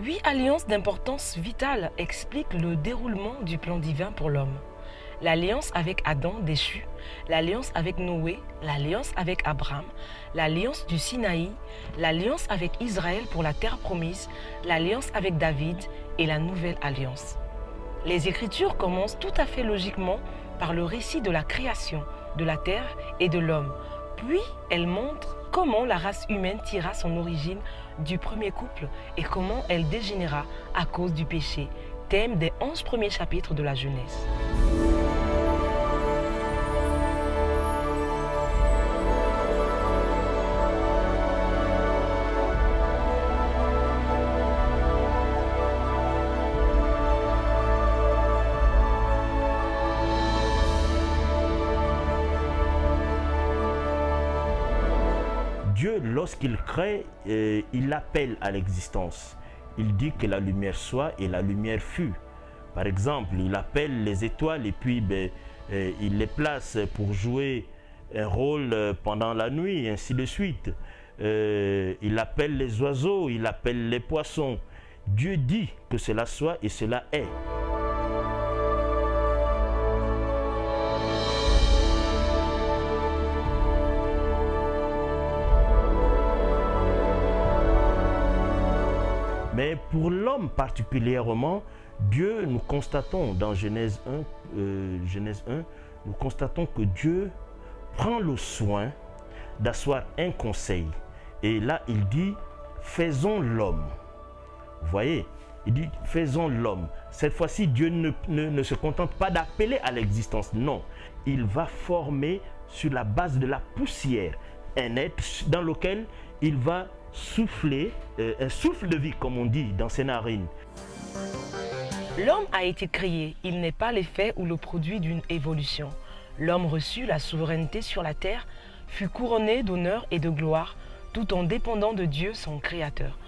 Huit alliances d'importance vitale expliquent le déroulement du plan divin pour l'homme. L'alliance avec Adam déchu, l'alliance avec Noé, l'alliance avec Abraham, l'alliance du Sinaï, l'alliance avec Israël pour la terre promise, l'alliance avec David et la nouvelle alliance. Les Écritures commencent tout à fait logiquement par le récit de la création de la terre et de l'homme. Puis elles montrent comment la race humaine tira son origine du premier couple et comment elle dégénéra à cause du péché, thème des 11 premiers chapitres de la Genèse. Dieu, lorsqu'il crée, il appelle à l'existence. Il dit que la lumière soit et la lumière fut. Par exemple, il appelle les étoiles et puis il les place pour jouer un rôle pendant la nuit, et ainsi de suite. Il appelle les oiseaux, il appelle les poissons. Dieu dit que cela soit et cela est. Mais pour l'homme particulièrement, Dieu, nous constatons dans Genèse 1, nous constatons que Dieu prend le soin d'asseoir un conseil. Et là, il dit, faisons l'homme. Vous voyez, il dit, faisons l'homme. Cette fois-ci, Dieu ne se contente pas d'appeler à l'existence. Non, il va former sur la base de la poussière un être dans lequel il va souffler, un souffle de vie, comme on dit dans ses narines. L'homme a été créé, il n'est pas l'effet ou le produit d'une évolution. L'homme reçut la souveraineté sur la terre, fut couronné d'honneur et de gloire, tout en dépendant de Dieu, son Créateur.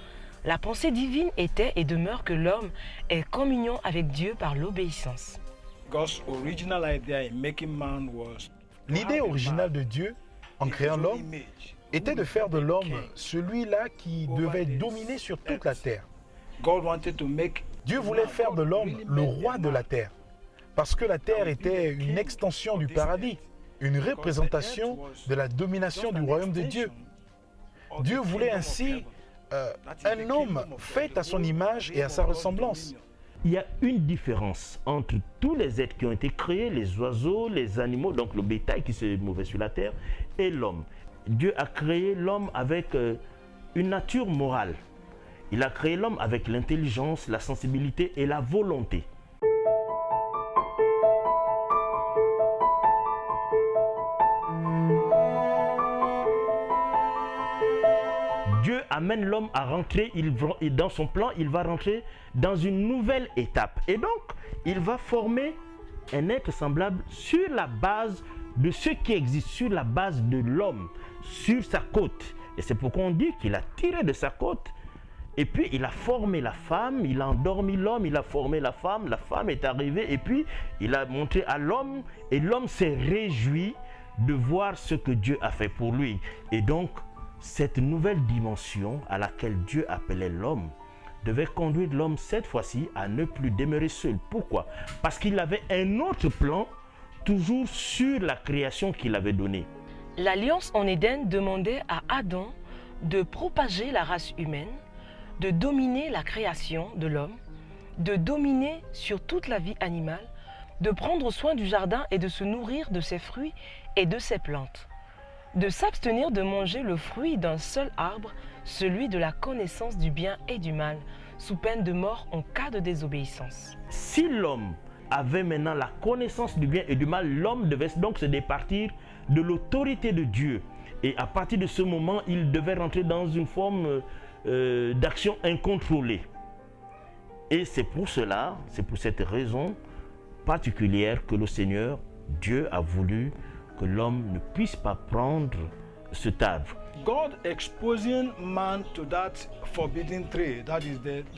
La pensée divine était et demeure que l'homme est communion avec Dieu par l'obéissance. L'idée originale de Dieu, en créant l'homme, était de faire de l'homme celui-là qui devait dominer sur toute la terre. Dieu voulait faire de l'homme le roi de la terre, parce que la terre était une extension du paradis, une représentation de la domination du royaume de Dieu. Dieu voulait ainsi un homme fait à son image et à sa ressemblance. Il y a une différence entre tous les êtres qui ont été créés, les oiseaux, les animaux, donc le bétail qui se mouvait sur la terre, et l'homme. Dieu a créé l'homme avec une nature morale. Il a créé l'homme avec l'intelligence, la sensibilité et la volonté. Dieu amène l'homme à rentrer, dans son plan, il va rentrer dans une nouvelle étape. Et donc, il va former un être semblable sur la base de ce qui existe, sur la base de l'homme, sur sa côte. Et c'est pourquoi on dit qu'il a tiré de sa côte. Et puis, il a formé la femme, il a endormi l'homme, il a formé la femme est arrivée, et puis, il a montré à l'homme, et l'homme s'est réjoui de voir ce que Dieu a fait pour lui. Et donc, cette nouvelle dimension à laquelle Dieu appelait l'homme devait conduire l'homme cette fois-ci à ne plus demeurer seul. Pourquoi? Parce qu'il avait un autre plan, toujours sur la création qu'il avait donnée. L'alliance en Éden demandait à Adam de propager la race humaine, de dominer la création de l'homme, de dominer sur toute la vie animale, de prendre soin du jardin et de se nourrir de ses fruits et de ses plantes. de s'abstenir de manger le fruit d'un seul arbre, celui de la connaissance du bien et du mal, sous peine de mort en cas de désobéissance. Si l'homme avait maintenant la connaissance du bien et du mal, l'homme devait donc se départir de l'autorité de Dieu. Et à partir de ce moment, il devait rentrer dans une forme d'action incontrôlée. Et c'est pour cela, c'est pour cette raison particulière que le Seigneur, Dieu, a voulu que l'homme ne puisse pas prendre cet arbre.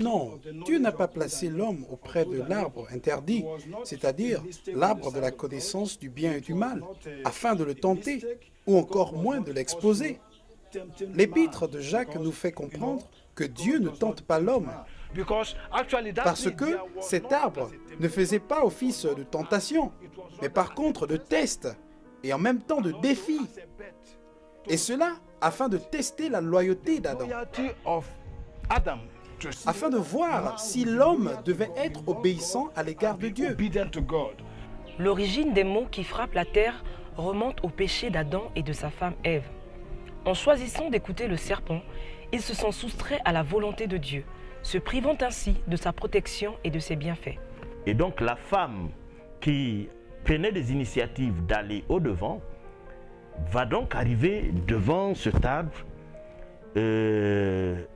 Non, Dieu n'a pas placé l'homme auprès de l'arbre interdit, c'est-à-dire l'arbre de la connaissance du bien et du mal, afin de le tenter, ou encore moins de l'exposer. L'épître de Jacques nous fait comprendre que Dieu ne tente pas l'homme, parce que cet arbre ne faisait pas office de tentation, mais par contre de test, et en même temps de défi. Et cela afin de tester la loyauté d'Adam, afin de voir si l'homme devait être obéissant à l'égard de Dieu. L'origine des maux qui frappent la terre remonte au péché d'Adam et de sa femme Ève. En choisissant d'écouter le serpent, ils se sont soustraits à la volonté de Dieu, se privant ainsi de sa protection et de ses bienfaits. Et donc la femme qui prenait des initiatives d'aller au-devant va donc arriver devant cet arbre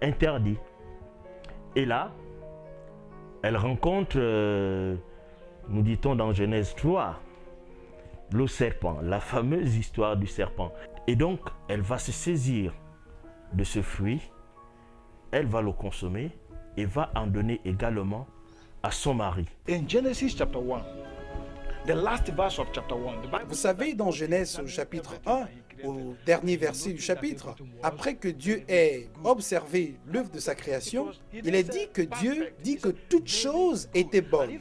interdit. Et là, elle rencontre, nous dit-on dans Genèse 3, le serpent, la fameuse histoire du serpent. Et donc, elle va se saisir de ce fruit, elle va le consommer et va en donner également à son mari. In Genesis chapter 1, the last verse of chapter 1, the Bible... Vous savez, dans Genèse au chapitre 1, au dernier verset du chapitre, après que Dieu ait observé l'œuvre de sa création, il est dit que Dieu dit que toute chose était bonne.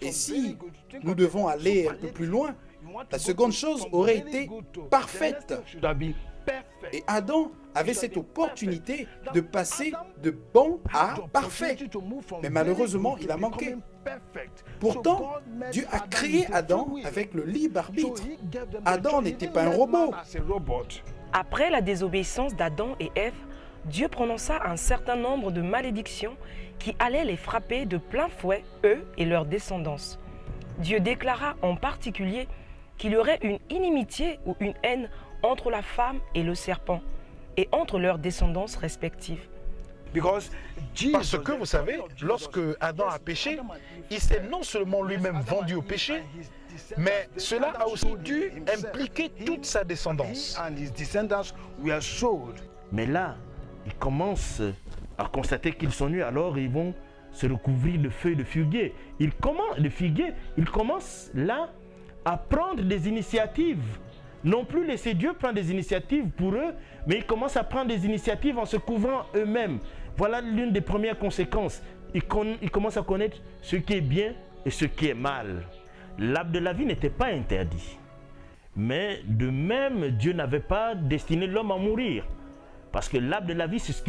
Et si nous devons aller un peu plus loin, la seconde chose aurait été parfaite. Et Adam avait cette opportunité de passer de bon à parfait. Mais malheureusement, il a manqué. Pourtant, Dieu a créé Adam avec le libre arbitre. Adam n'était pas un robot. Après la désobéissance d'Adam et Ève, Dieu prononça un certain nombre de malédictions qui allaient les frapper de plein fouet, eux et leur descendance. Dieu déclara en particulier qu'il y aurait une inimitié ou une haine entre la femme et le serpent, et entre leurs descendances respectives. Parce que, vous savez, lorsque Adam a péché, il s'est non seulement lui-même vendu au péché, mais cela a aussi dû impliquer toute sa descendance. Mais là, ils commencent à constater qu'ils sont nus, alors ils vont se recouvrir de feuilles de figuier. Ils commencent là à prendre des initiatives. Non plus laisser Dieu prendre des initiatives pour eux, mais ils commencent à prendre des initiatives en se couvrant eux-mêmes. Voilà l'une des premières conséquences. Ils commencent à connaître ce qui est bien et ce qui est mal. L'arbre de la vie n'était pas interdit. Mais de même, Dieu n'avait pas destiné l'homme à mourir. Parce que l'arbre de la vie, c'est ce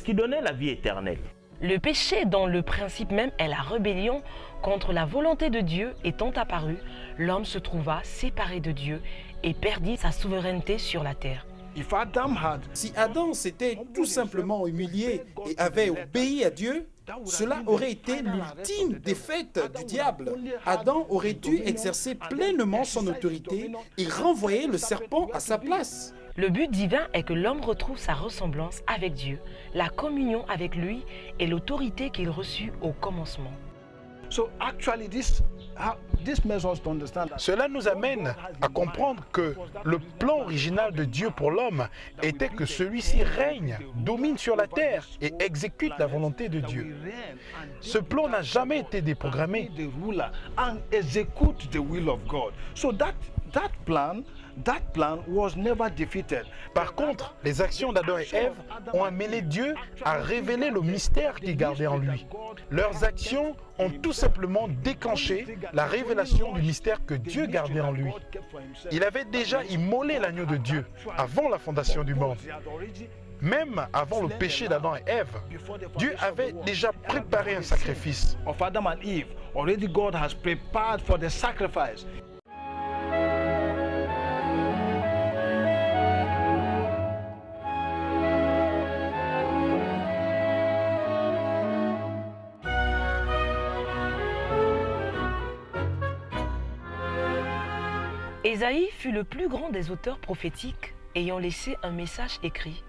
qui donnait la vie éternelle. Le péché, dont le principe même est la rébellion contre la volonté de Dieu, étant apparu, l'homme se trouva séparé de Dieu et perdit sa souveraineté sur la terre. Si Adam s'était tout simplement humilié et avait obéi à Dieu, cela aurait été l'ultime défaite du diable. Adam aurait dû exercer pleinement son autorité et renvoyer le serpent à sa place. Le but divin est que l'homme retrouve sa ressemblance avec Dieu, la communion avec lui et l'autorité qu'il reçut au commencement. Cela nous amène à comprendre que le plan original de Dieu pour l'homme était que celui-ci règne, domine sur la terre et exécute la volonté de Dieu. Ce plan n'a jamais été déprogrammé. That plan was never defeated. Par contre, les actions d'Adam et Ève ont amené Dieu à révéler le mystère qu'il gardait en lui. Leurs actions ont tout simplement déclenché la révélation du mystère que Dieu gardait en lui. Il avait déjà immolé l'agneau de Dieu avant la fondation du monde. Même avant le péché d'Adam et Ève, Dieu avait déjà préparé un sacrifice. Of Adam and Eve, already God has prepared for the sacrifice. Ésaïe fut le plus grand des auteurs prophétiques ayant laissé un message écrit.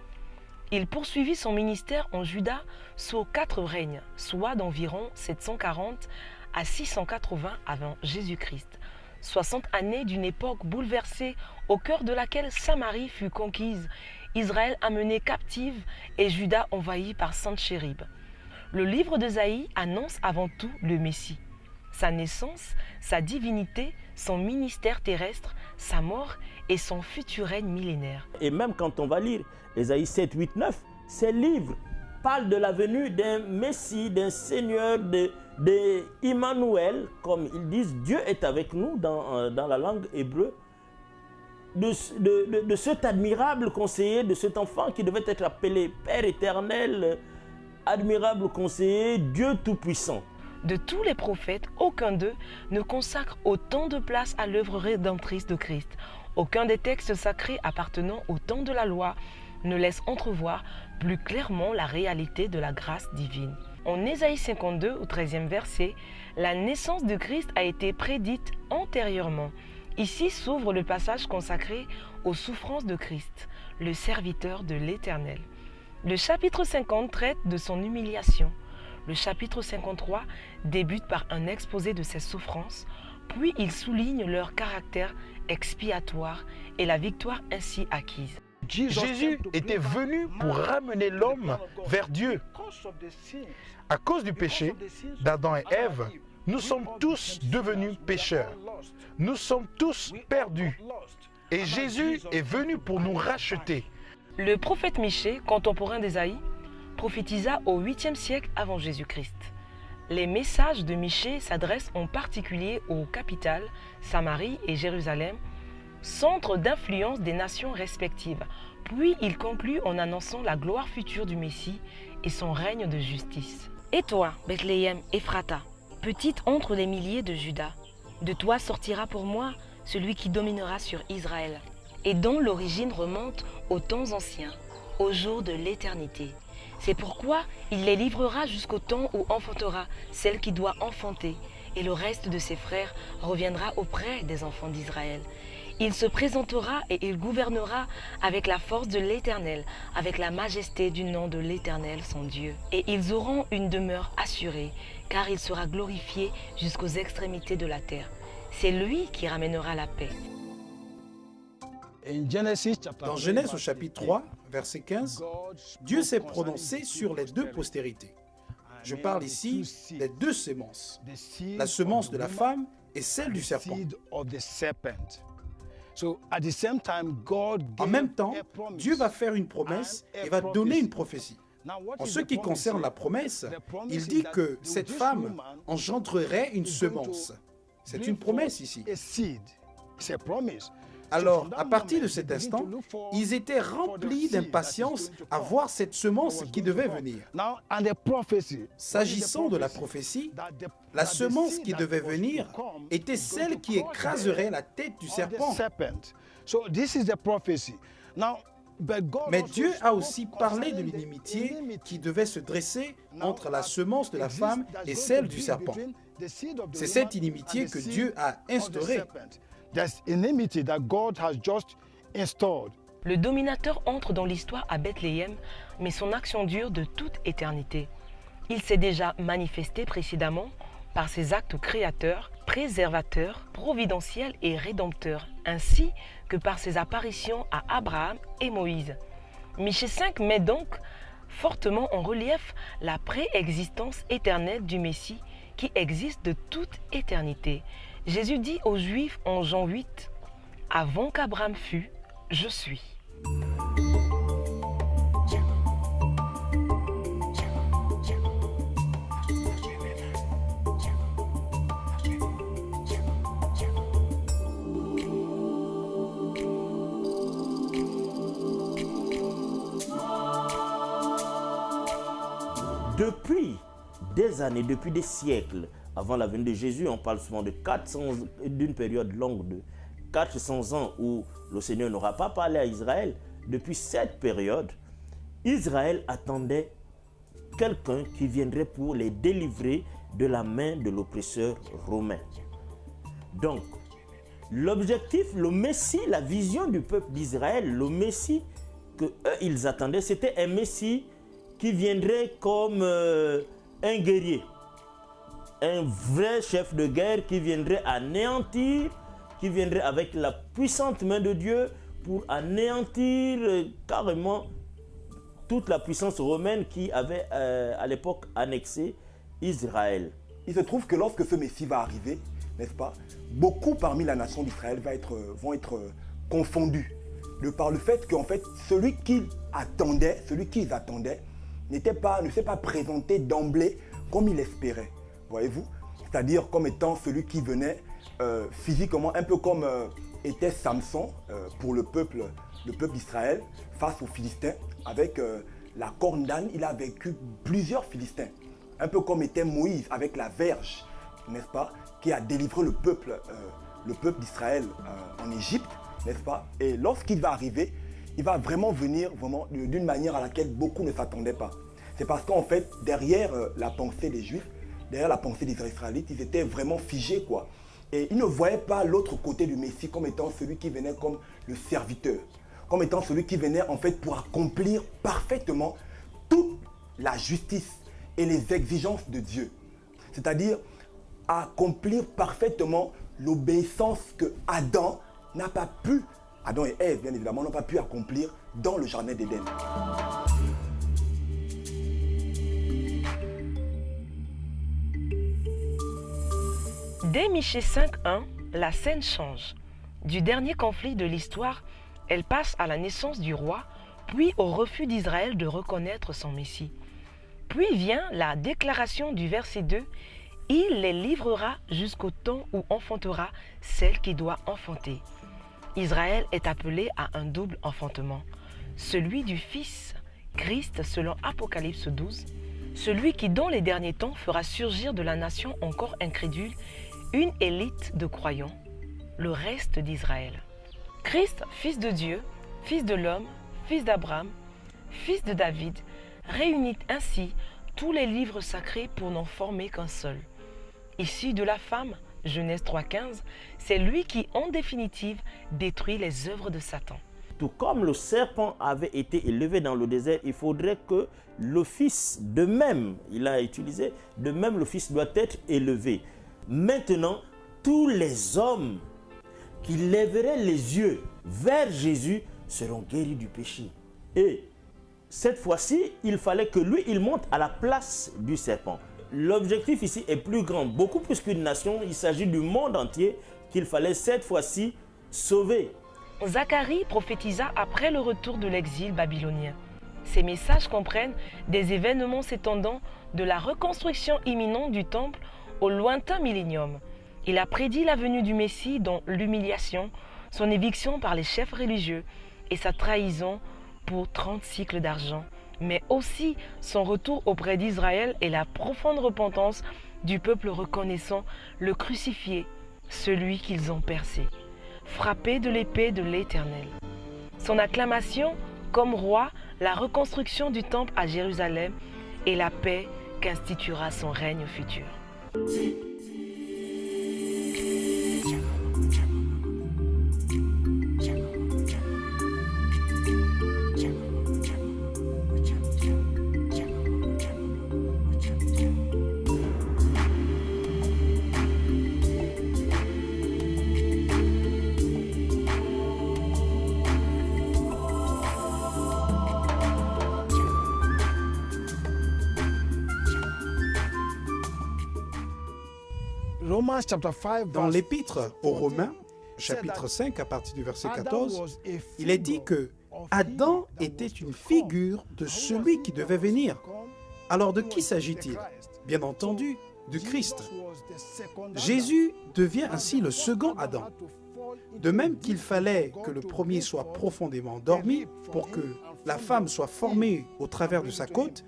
Il poursuivit son ministère en Juda sous 4 règnes, soit d'environ 740 à 680 avant Jésus-Christ. 60 années d'une époque bouleversée au cœur de laquelle Samarie fut conquise, Israël amené captive et Juda envahi par Sennachérib. Le livre d'Ésaïe annonce avant tout le Messie, sa naissance, sa divinité, son ministère terrestre, sa mort et son futur règne millénaire. Et même quand on va lire Ésaïe 7, 8, 9, ces livres parlent de la venue d'un Messie, d'un Seigneur, de Emmanuel, comme ils disent, Dieu est avec nous dans la langue hébreu, de cet admirable conseiller, de cet enfant qui devait être appelé Père éternel, admirable conseiller, Dieu tout-puissant. De tous les prophètes, aucun d'eux ne consacre autant de place à l'œuvre rédemptrice de Christ. Aucun des textes sacrés appartenant au temps de la loi ne laisse entrevoir plus clairement la réalité de la grâce divine. En Ésaïe 52, au 13e verset, la naissance de Christ a été prédite antérieurement. Ici s'ouvre le passage consacré aux souffrances de Christ, le serviteur de l'Éternel. Le chapitre 50 traite de son humiliation. Le chapitre 53 débute par un exposé de ses souffrances, puis il souligne leur caractère expiatoire et la victoire ainsi acquise. Jésus était venu pour ramener l'homme vers Dieu. À cause du péché d'Adam et Ève, nous sommes tous devenus pécheurs. Nous sommes tous perdus. Et Jésus est venu pour nous racheter. Le prophète Michée, contemporain d'Ésaïe, prophétisa au 8e siècle avant Jésus-Christ. Les messages de Michée s'adressent en particulier aux capitales, Samarie et Jérusalem, centre d'influence des nations respectives. Puis il conclut en annonçant la gloire future du Messie et son règne de justice. Et toi, Bethléem, Ephrata, petite entre les milliers de Juda, de toi sortira pour moi celui qui dominera sur Israël, et dont l'origine remonte aux temps anciens, au jour de l'éternité. C'est pourquoi il les livrera jusqu'au temps où enfantera celle qui doit enfanter, et le reste de ses frères reviendra auprès des enfants d'Israël. Il se présentera et il gouvernera avec la force de l'Éternel, avec la majesté du nom de l'Éternel, son Dieu. Et ils auront une demeure assurée, car il sera glorifié jusqu'aux extrémités de la terre. C'est lui qui ramènera la paix. Dans Genèse au chapitre 3, verset 15, Dieu s'est prononcé sur les 2 postérités. Je parle ici des 2 semences, la semence de la femme et celle du serpent. En même temps, Dieu va faire une promesse et va donner une prophétie. En ce qui concerne la promesse, il dit que cette femme engendrerait une semence. C'est une promesse ici. Alors, à partir de cet instant, ils étaient remplis d'impatience à voir cette semence qui devait venir. S'agissant de la prophétie, la semence qui devait venir était celle qui écraserait la tête du serpent. Mais Dieu a aussi parlé de l'inimitié qui devait se dresser entre la semence de la femme et celle du serpent. C'est cette inimitié que Dieu a instaurée. Le dominateur entre dans l'histoire à Bethléem, mais son action dure de toute éternité. Il s'est déjà manifesté précédemment par ses actes créateurs, préservateurs, providentiels et rédempteurs, ainsi que par ses apparitions à Abraham et Moïse. Michée 5 met donc fortement en relief la préexistence éternelle du Messie qui existe de toute éternité. Jésus dit aux Juifs en Jean 8, « Avant qu'Abraham fût, je suis ». Depuis des années, depuis des siècles, avant la venue de Jésus, on parle souvent d'une période longue de 400 ans où le Seigneur n'aura pas parlé à Israël. Depuis cette période, Israël attendait quelqu'un qui viendrait pour les délivrer de la main de l'oppresseur romain. Donc, L'objectif, le Messie, la vision du peuple d'Israël, le Messie que eux, ils attendaient, c'était un Messie qui viendrait comme un guerrier. Un vrai chef de guerre qui viendrait anéantir, qui viendrait avec la puissante main de Dieu pour anéantir carrément toute la puissance romaine qui avait à l'époque annexé Israël. Il se trouve que lorsque ce Messie va arriver, n'est-ce pas, beaucoup parmi la nation d'Israël vont être confondus de par le fait qu'en fait, celui qu'ils attendaient, ne s'est pas présenté d'emblée comme il espérait, voyez-vous, c'est-à-dire comme étant celui qui venait physiquement, un peu comme était Samson pour le peuple d'Israël face aux Philistins. Avec la corne d'âne, il a vaincu plusieurs Philistins. Un peu comme était Moïse avec la verge, n'est-ce pas, qui a délivré le peuple d'Israël en Égypte, n'est-ce pas. Et lorsqu'il va arriver, il va vraiment venir d'une manière à laquelle beaucoup ne s'attendaient pas. C'est parce qu'en fait, derrière la pensée des Juifs, derrière la pensée des Israélites, ils étaient vraiment figés, quoi. Et ils ne voyaient pas l'autre côté du Messie comme étant celui qui venait comme le serviteur, comme étant celui qui venait en fait pour accomplir parfaitement toute la justice et les exigences de Dieu. C'est-à-dire accomplir parfaitement l'obéissance que Adam et Ève bien évidemment, n'ont pas pu accomplir dans le jardin d'Éden. Dès Michée 5.1, la scène change. Du dernier conflit de l'histoire, elle passe à la naissance du roi, puis au refus d'Israël de reconnaître son Messie. Puis vient la déclaration du verset 2, « Il les livrera jusqu'au temps où enfantera celle qui doit enfanter ». Israël est appelé à un double enfantement, celui du Fils, Christ selon Apocalypse 12, celui qui dans les derniers temps fera surgir de la nation encore incrédule une élite de croyants, le reste d'Israël. Christ, fils de Dieu, fils de l'homme, fils d'Abraham, fils de David, réunit ainsi tous les livres sacrés pour n'en former qu'un seul. Issu de la femme, Genèse 3.15, c'est lui qui, en définitive, détruit les œuvres de Satan. Tout comme le serpent avait été élevé dans le désert, il faudrait que le Fils, de même, il a utilisé, de même le Fils doit être élevé. Maintenant, tous les hommes qui lèveraient les yeux vers Jésus seront guéris du péché. Et cette fois-ci, il fallait que lui, il monte à la place du serpent. L'objectif ici est plus grand, beaucoup plus qu'une nation. Il s'agit du monde entier qu'il fallait cette fois-ci sauver. Zacharie prophétisa après le retour de l'exil babylonien. Ces messages comprennent des événements s'étendant de la reconstruction imminente du temple au lointain millénium. Il a prédit la venue du Messie dont l'humiliation, son éviction par les chefs religieux et sa trahison pour 30 cycles d'argent, mais aussi son retour auprès d'Israël et la profonde repentance du peuple reconnaissant le crucifié, celui qu'ils ont percé, frappé de l'épée de l'Éternel. Son acclamation comme roi, la reconstruction du temple à Jérusalem et la paix qu'instituera son règne futur. Dans l'épître aux Romains, chapitre 5, à partir du verset 14, il est dit que Adam était une figure de celui qui devait venir. Alors de qui s'agit-il? Bien entendu, du Christ. Jésus devient ainsi le second Adam. De même qu'il fallait que le premier soit profondément endormi pour que la femme soit formée au travers de sa côte,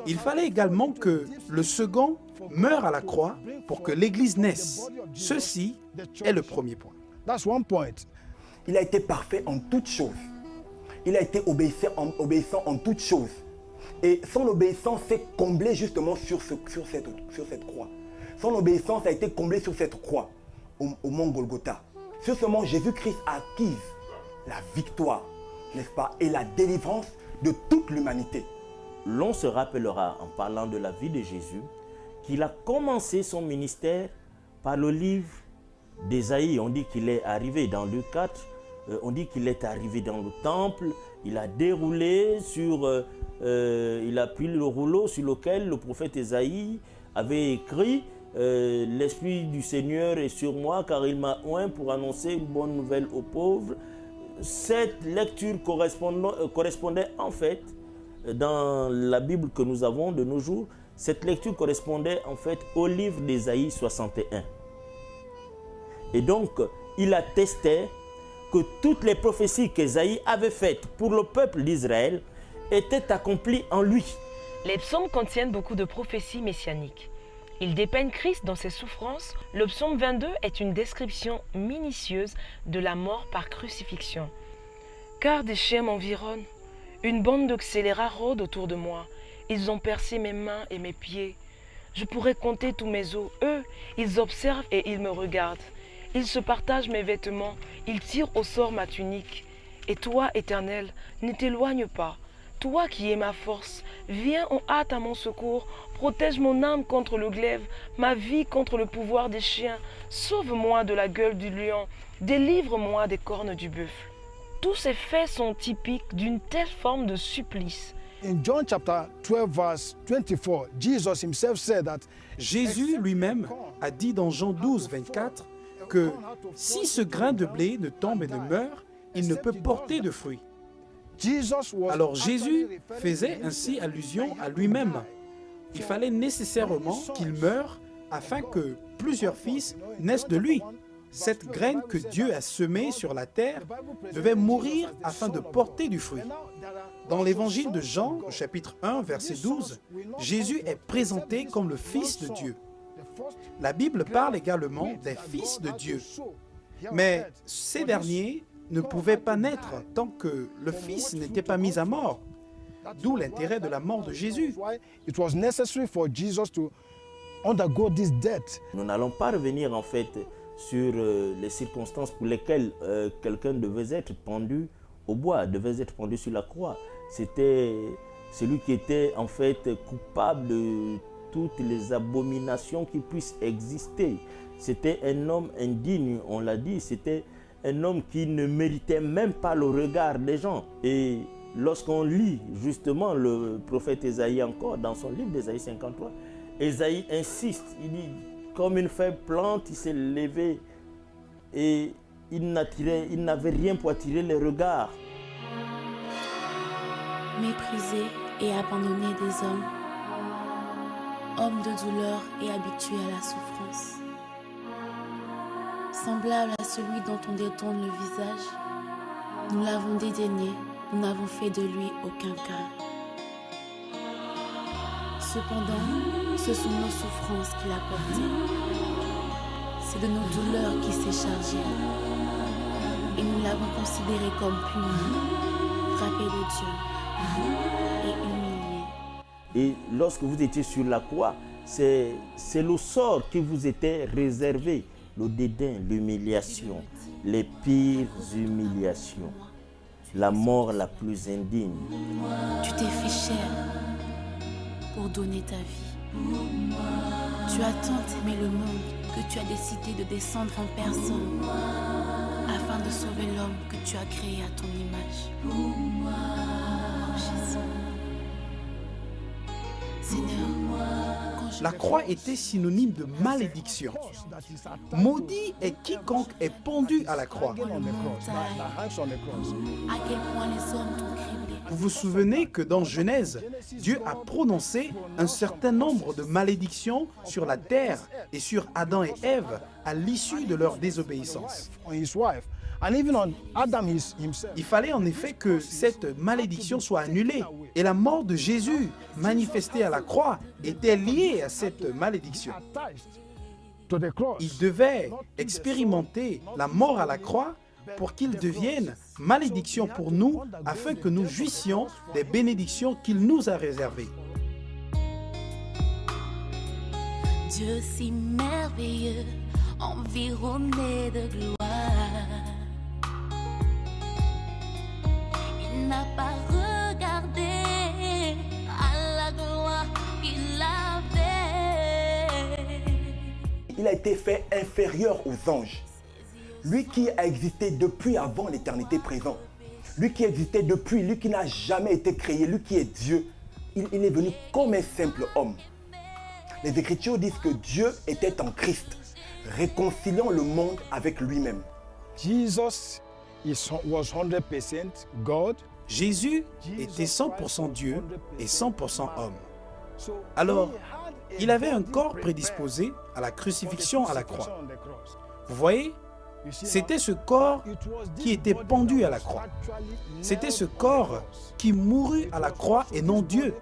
il fallait également que le second meure à la croix pour que l'Église naisse. Ceci est le premier point. Il a été parfait en toutes choses. Il a été obéissant en toutes choses. Et son obéissance s'est comblée justement sur cette croix. Son obéissance a été comblée sur cette croix, au mont Golgotha. sur ce mont, Jésus-Christ acquise la victoire, n'est-ce pas, et la délivrance de toute l'humanité. L'on se rappellera, en parlant de la vie de Jésus, qu'il a commencé son ministère par le livre d'Ésaïe. On dit qu'il est arrivé dans Luc 4, on dit qu'il est arrivé dans le temple, il a déroulé sur, il a pris le rouleau sur lequel le prophète Ésaïe avait écrit l'Esprit du Seigneur est sur moi car il m'a oint pour annoncer une bonne nouvelle aux pauvres. Cette lecture correspondait en fait, dans la Bible que nous avons de nos jours, cette lecture correspondait en fait au livre d'Ésaïe 61. Et donc, il attestait que toutes les prophéties qu'Ésaïe avait faites pour le peuple d'Israël étaient accomplies en lui. Les psaumes contiennent beaucoup de prophéties messianiques. Ils dépeignent Christ dans ses souffrances. Le psaume 22 est une description minutieuse de la mort par crucifixion. Car des chiens m'environnent, une bande de scélérats rôde autour de moi. Ils ont percé mes mains et mes pieds. Je pourrais compter tous mes os. Eux, ils observent et ils me regardent. Ils se partagent mes vêtements, ils tirent au sort ma tunique. Et toi, Éternel, ne t'éloigne pas. Toi qui es ma force, viens en hâte à mon secours. Protège mon âme contre le glaive, ma vie contre le pouvoir des chiens. Sauve-moi de la gueule du lion, délivre-moi des cornes du buffle. Tous ces faits sont typiques d'une telle forme de supplice. In John chapter 12 verse 24, Jesus himself said that Jésus lui-même a dit dans Jean 12, 24 que si ce grain de blé ne tombe et ne meurt, il ne peut porter de fruits. Alors Jésus faisait ainsi allusion à lui-même. Il fallait nécessairement qu'il meure afin que plusieurs fils naissent de lui. Cette graine que Dieu a semée sur la terre devait mourir afin de porter du fruit. Dans l'évangile de Jean, au chapitre 1, verset 12, Jésus est présenté comme le Fils de Dieu. La Bible parle également des fils de Dieu. Mais ces derniers ne pouvaient pas naître tant que le Fils n'était pas mis à mort. D'où l'intérêt de la mort de Jésus. it was necessary for Jesus to undergo this death. Nous n'allons pas revenir en fait sur les circonstances pour lesquelles quelqu'un devait être pendu au bois, devait être pendu sur la croix. C'était celui qui était en fait coupable de toutes les abominations qui puissent exister. C'était un homme indigne, on l'a dit, c'était un homme qui ne méritait même pas le regard des gens. Et lorsqu'on lit justement le prophète Ésaïe encore, dans son livre d'Ésaïe 53, Ésaïe insiste, il dit, comme une faible plante, il s'est levé et il n'avait rien pour attirer les regards. Méprisé et abandonné des hommes, homme de douleur et habitué à la souffrance. Semblable à celui dont on détourne le visage, nous l'avons dédaigné, nous n'avons fait de lui aucun cas. Cependant, ce sont nos souffrances qu'il a portées. C'est de nos douleurs qu'il s'est chargé. Et nous l'avons considéré comme puni, frappé de Dieu et humilié. Et lorsque vous étiez sur la croix, c'est le sort qui vous était réservé. Le dédain, l'humiliation, les pires humiliations, la mort la plus indigne. Tu t'es fait chair pour donner ta vie. Tu as tant aimé le monde que tu as décidé de descendre en personne afin de sauver l'homme que tu as créé à ton image. Oh Jésus. Seigneur, La croix était synonyme de malédiction. Maudit est quiconque est pendu à la croix. à quel point les hommes t'ont criblé. Vous vous souvenez que dans Genèse, Dieu a prononcé un certain nombre de malédictions sur la terre et sur Adam et Ève à l'issue de leur désobéissance. On his wife, and even on Adam himself. Il fallait en effet que cette malédiction soit annulée. Et la mort de Jésus, manifestée à la croix, était liée à cette malédiction. To the cross. Il devait expérimenter la mort à la croix pour qu'il devienne malédiction pour nous, afin que nous jouissions des bénédictions qu'il nous a réservées. Dieu si merveilleux, environné de gloire. Il n'a pas regardé à la gloire qu'il avait. Il a été fait inférieur aux anges. Lui qui a existé depuis avant l'éternité présente. Lui qui existait depuis, lui qui n'a jamais été créé, lui qui est Dieu. Il est venu comme un simple homme. Les Écritures disent que Dieu était en Christ, réconciliant le monde avec lui-même. Jesus was 100% God. Jésus était 100% Dieu et 100% homme. Alors, il avait un corps prédisposé à la crucifixion à la croix. Vous voyez, c'était ce corps qui était pendu à la croix. C'était ce corps qui mourut à la croix et non Dieu.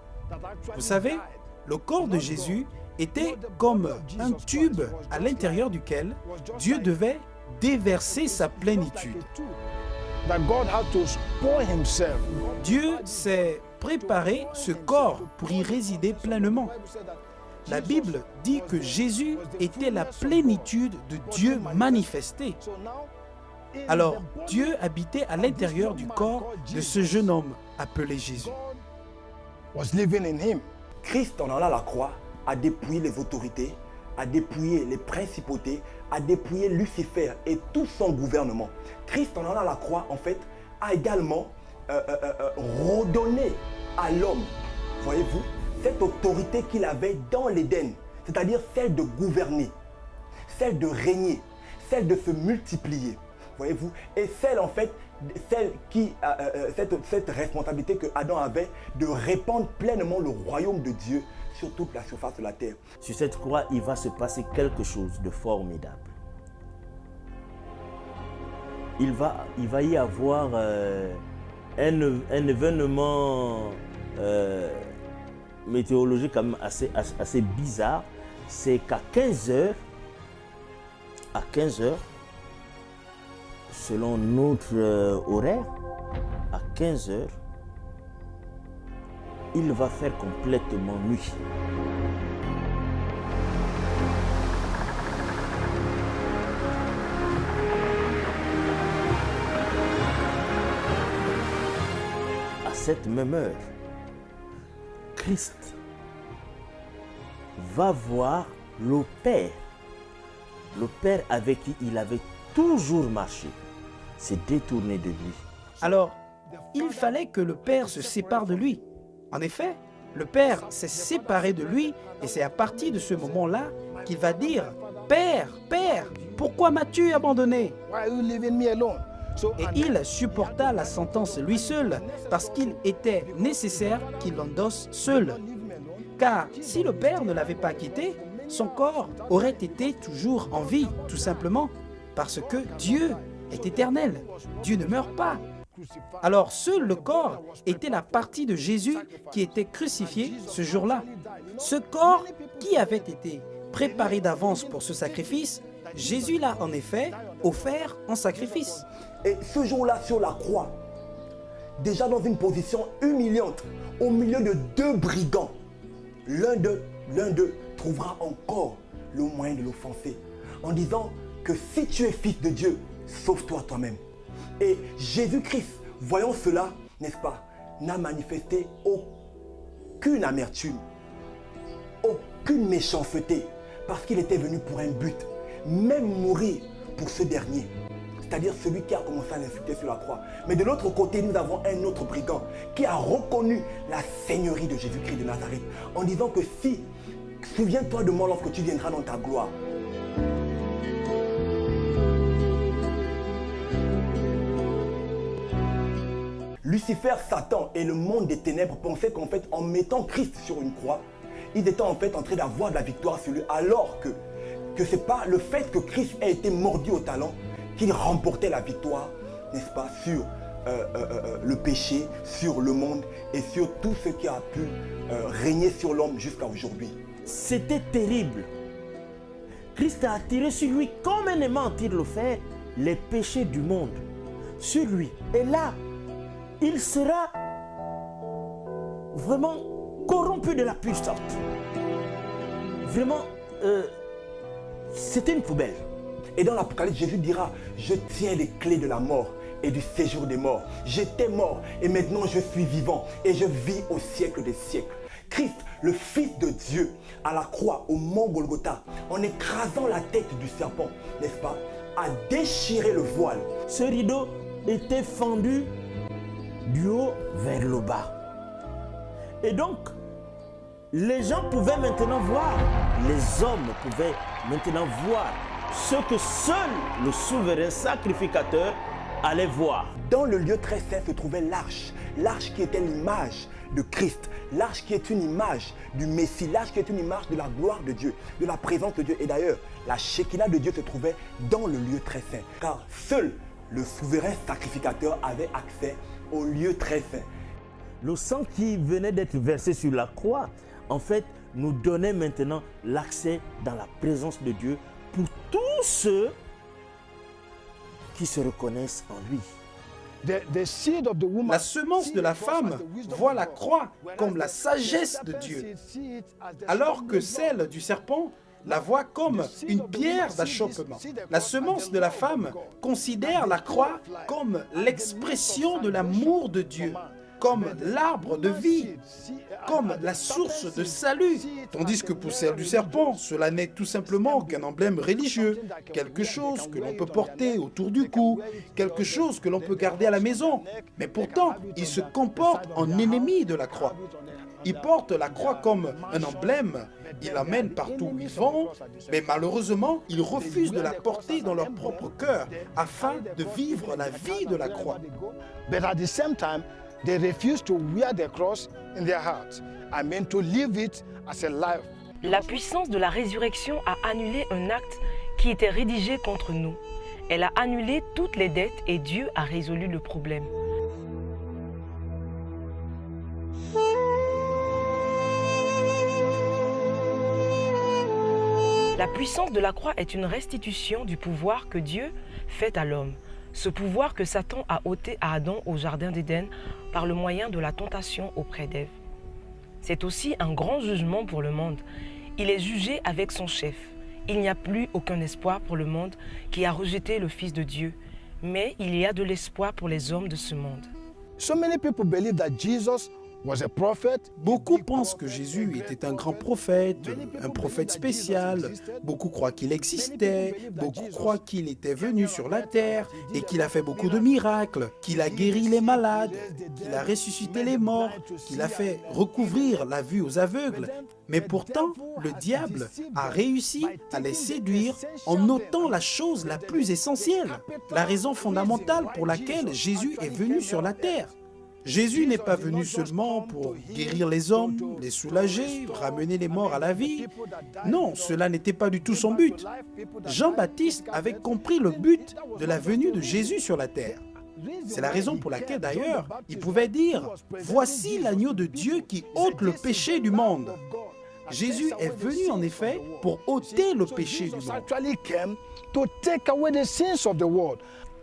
Vous savez, le corps de Jésus était comme un tube à l'intérieur duquel Dieu devait déverser sa plénitude. Dieu s'est préparé ce corps pour y résider pleinement. La Bible dit que Jésus était la plénitude de Dieu manifestée. Alors, Dieu habitait à l'intérieur du corps de ce jeune homme appelé Jésus. Christ, en allant à la croix, a dépouillé les autorités, a dépouillé les principautés, a dépouillé Lucifer et tout son gouvernement. Christ, en allant à la croix, en fait, a également redonné à l'homme, voyez-vous, cette autorité qu'il avait dans l'Éden, c'est-à-dire celle de gouverner, celle de régner, celle de se multiplier, voyez-vous, et celle en fait, cette responsabilité que Adam avait de répandre pleinement le royaume de Dieu sur toute la surface de la terre. Sur cette croix, il va se passer quelque chose de formidable. Il va y avoir un événement météorologique quand même assez bizarre. C'est qu'à 15h, selon notre horaire, à 15h, il va faire complètement nuit. À cette même heure, Christ va voir le Père avec qui il avait toujours marché, s'est détourné de lui. Alors, il fallait que le Père se sépare de lui. En effet, le Père s'est séparé de lui et c'est à partir de ce moment-là qu'il va dire « Père, Père, pourquoi m'as-tu abandonné ?» Et il supporta la sentence lui seul parce qu'il était nécessaire qu'il l'endosse seul. Car si le Père ne l'avait pas quitté, son corps aurait été toujours en vie, tout simplement parce que Dieu est éternel. Dieu ne meurt pas. Alors seul le corps était la partie de Jésus qui était crucifié ce jour-là. Ce corps qui avait été préparé d'avance pour ce sacrifice, Jésus l'a en effet offert en sacrifice. Et ce jour-là sur la croix, déjà dans une position humiliante, au milieu de deux brigands, l'un d'eux trouvera encore le moyen de l'offenser en disant que si tu es fils de Dieu, sauve-toi toi-même. Et Jésus-Christ, voyant cela, n'est-ce pas, n'a manifesté aucune amertume, aucune méchanceté, parce qu'il était venu pour un but, même mourir pour ce dernier, c'est-à-dire celui qui a commencé à l'insulter sur la croix. Mais de l'autre côté, nous avons un autre brigand qui a reconnu la seigneurie de Jésus-Christ de Nazareth, en disant que si, souviens-toi de moi lorsque tu viendras dans ta gloire. Lucifer, Satan et le monde des ténèbres pensaient qu'en fait, en mettant Christ sur une croix, ils étaient en fait en train d'avoir de la victoire sur lui, alors que ce n'est pas le fait que Christ ait été mordu au talon qu'il remportait la victoire, n'est-ce pas, sur le péché, sur le monde et sur tout ce qui a pu régner sur l'homme jusqu'à aujourd'hui. C'était terrible. Christ a attiré sur lui, comme un aimant tire le fer, les péchés du monde. Sur lui. Et là, il sera vraiment corrompu de la pure sorte. Vraiment, c'était une poubelle. Et dans l'Apocalypse, Jésus dira, je tiens les clés de la mort et du séjour des morts. J'étais mort et maintenant je suis vivant et je vis au siècle des siècles. Christ, le Fils de Dieu, à la croix, au mont Golgotha, en écrasant la tête du serpent, n'est-ce pas, a déchiré le voile. Ce rideau était fendu du haut vers le bas. Et donc, les gens pouvaient maintenant voir, les hommes pouvaient maintenant voir ce que seul le souverain sacrificateur allait voir. Dans le lieu très saint se trouvait l'arche, l'arche qui était l'image de Christ, l'arche qui est une image du Messie, l'arche qui est une image de la gloire de Dieu, de la présence de Dieu. Et d'ailleurs, la Shekinah de Dieu se trouvait dans le lieu très saint, car seul le souverain sacrificateur avait accès au lieu très saint. Le sang qui venait d'être versé sur la croix, en fait, nous donnait maintenant l'accès dans la présence de Dieu pour tous ceux qui se reconnaissent en lui. La semence de la femme voit la croix comme la sagesse de Dieu, alors que celle du serpent la voit comme une pierre d'achoppement. La semence de la femme considère la croix comme l'expression de l'amour de Dieu, comme l'arbre de vie, comme la source de salut. Tandis que pour celle du serpent, cela n'est tout simplement qu'un emblème religieux, quelque chose que l'on peut porter autour du cou, quelque chose que l'on peut garder à la maison. Mais pourtant, il se comporte en ennemi de la croix. Ils portent la croix comme un emblème, ils l'amènent partout où ils vont, mais malheureusement, ils refusent de la porter dans leur propre cœur afin de vivre la vie de la croix. But at the same time, they refuse to wear the cross in their hearts. I mean to live it as a life. La puissance de la résurrection a annulé un acte qui était rédigé contre nous. Elle a annulé toutes les dettes et Dieu a résolu le problème. La puissance de la croix est une restitution du pouvoir que Dieu fait à l'homme. Ce pouvoir que Satan a ôté à Adam au jardin d'Éden par le moyen de la tentation auprès d'Ève. C'est aussi un grand jugement pour le monde. Il est jugé avec son chef. Il n'y a plus aucun espoir pour le monde qui a rejeté le Fils de Dieu, mais il y a de l'espoir pour les hommes de ce monde. So many people believe that Jesus was a prophet. Beaucoup pensent que Jésus était un grand prophète, un prophète spécial. Beaucoup croient qu'il existait, beaucoup croient qu'il était venu sur la terre et qu'il a fait beaucoup de miracles, qu'il a guéri les malades, qu'il a ressuscité les morts, qu'il a fait recouvrir la vue aux aveugles. Mais pourtant, le diable a réussi à les séduire en ôtant la chose la plus essentielle, la raison fondamentale pour laquelle Jésus est venu sur la terre. Jésus n'est pas venu seulement pour guérir les hommes, les soulager, ramener les morts à la vie. Non, cela n'était pas du tout son but. Jean-Baptiste avait compris le but de la venue de Jésus sur la terre. C'est la raison pour laquelle d'ailleurs, il pouvait dire « Voici l'agneau de Dieu qui ôte le péché du monde ». Jésus est venu en effet pour ôter le péché du monde.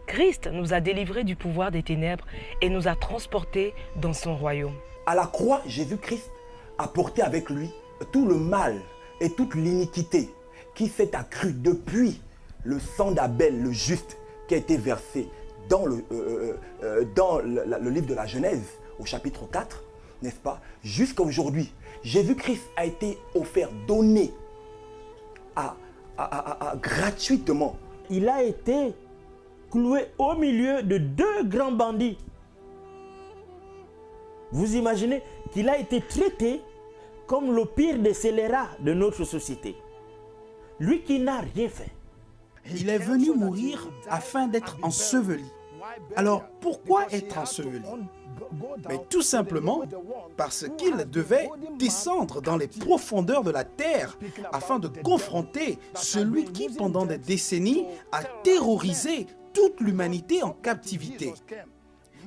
Christ nous a délivrés du pouvoir des ténèbres et nous a transportés dans son royaume. À la croix, Jésus-Christ a porté avec lui tout le mal et toute l'iniquité qui s'est accrue depuis le sang d'Abel, le juste, qui a été versé dans le livre de la Genèse, au chapitre 4, n'est-ce pas, jusqu'à aujourd'hui. Jésus-Christ a été offert, donné gratuitement. Il a été cloué au milieu de deux grands bandits. Vous imaginez qu'il a été traité comme le pire des scélérats de notre société. Lui qui n'a rien fait. Il est venu mourir afin d'être enseveli. Alors pourquoi être enseveli? Mais tout simplement parce qu'il devait descendre dans les profondeurs de la terre afin de confronter celui qui, pendant des décennies, a terrorisé toute l'humanité en captivité.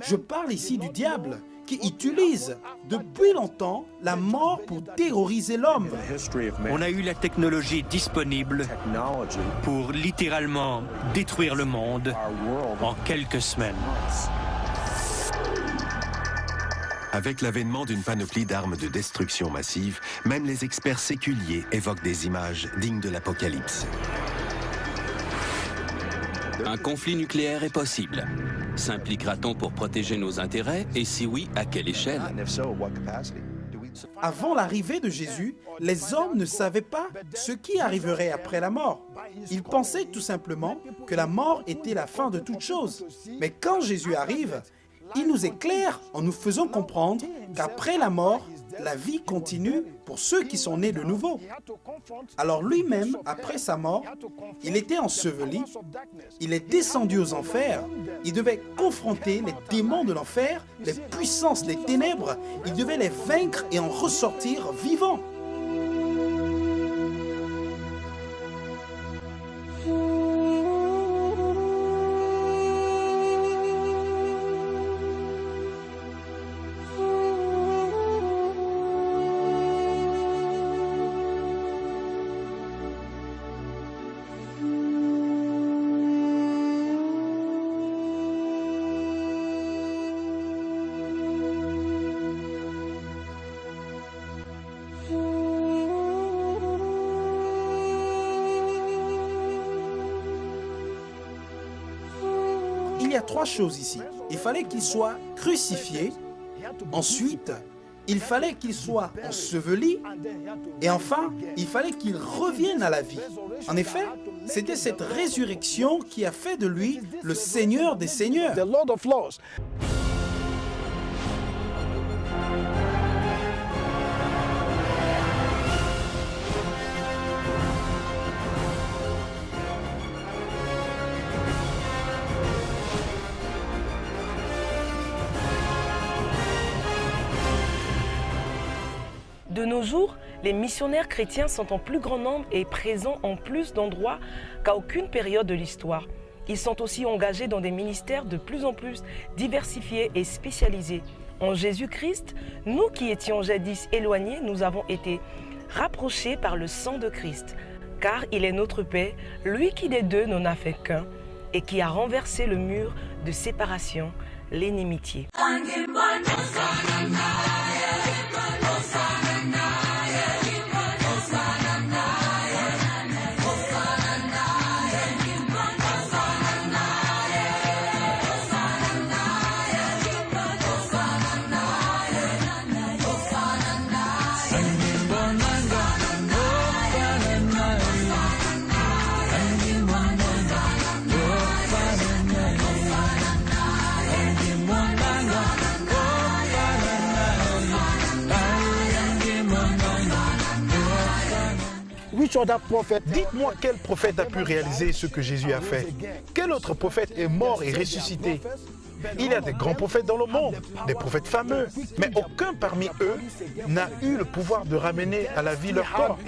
Je parle ici du diable qui utilise depuis longtemps la mort pour terroriser l'homme. On a eu la technologie disponible pour littéralement détruire le monde en quelques semaines. Avec l'avènement d'une panoplie d'armes de destruction massive, même les experts séculiers évoquent des images dignes de l'Apocalypse. Un conflit nucléaire est possible. S'impliquera-t-on pour protéger nos intérêts et si oui, à quelle échelle? Avant l'arrivée de Jésus, les hommes ne savaient pas ce qui arriverait après la mort. Ils pensaient tout simplement que la mort était la fin de toute chose. Mais quand Jésus arrive, il nous éclaire en nous faisant comprendre qu'après la mort, la vie continue pour ceux qui sont nés de nouveau. Alors lui-même, après sa mort, il était enseveli, il est descendu aux enfers, il devait confronter les démons de l'enfer, les puissances des ténèbres, il devait les vaincre et en ressortir vivant. Il y a trois choses ici. Il fallait qu'il soit crucifié, ensuite, il fallait qu'il soit enseveli, et enfin, il fallait qu'il revienne à la vie. En effet, c'était cette résurrection qui a fait de lui le Seigneur des Seigneurs. De nos jours, les missionnaires chrétiens sont en plus grand nombre et présents en plus d'endroits qu'à aucune période de l'histoire. Ils sont aussi engagés dans des ministères de plus en plus diversifiés et spécialisés. En Jésus-Christ, nous qui étions jadis éloignés, nous avons été rapprochés par le sang de Christ, car il est notre paix, lui qui des deux n'en a fait qu'un, et qui a renversé le mur de séparation, l'inimitié. Dites-moi quel prophète a pu réaliser ce que Jésus a fait. Quel autre prophète est mort et ressuscité? Il y a des grands prophètes dans le monde, des prophètes fameux, mais aucun parmi eux n'a eu le pouvoir de ramener à la vie leur corps.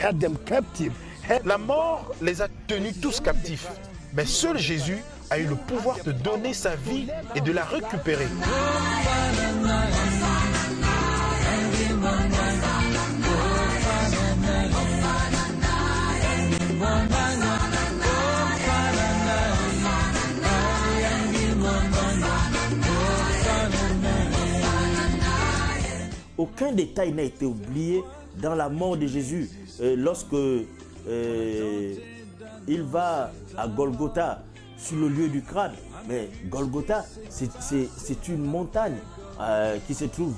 La mort les a tenus tous captifs, mais seul Jésus a eu le pouvoir de donner sa vie et de la récupérer. Aucun détail n'a été oublié dans la mort de Jésus. Lorsque il va à Golgotha, sur le lieu du crâne. Mais Golgotha, c'est une montagne qui se trouve,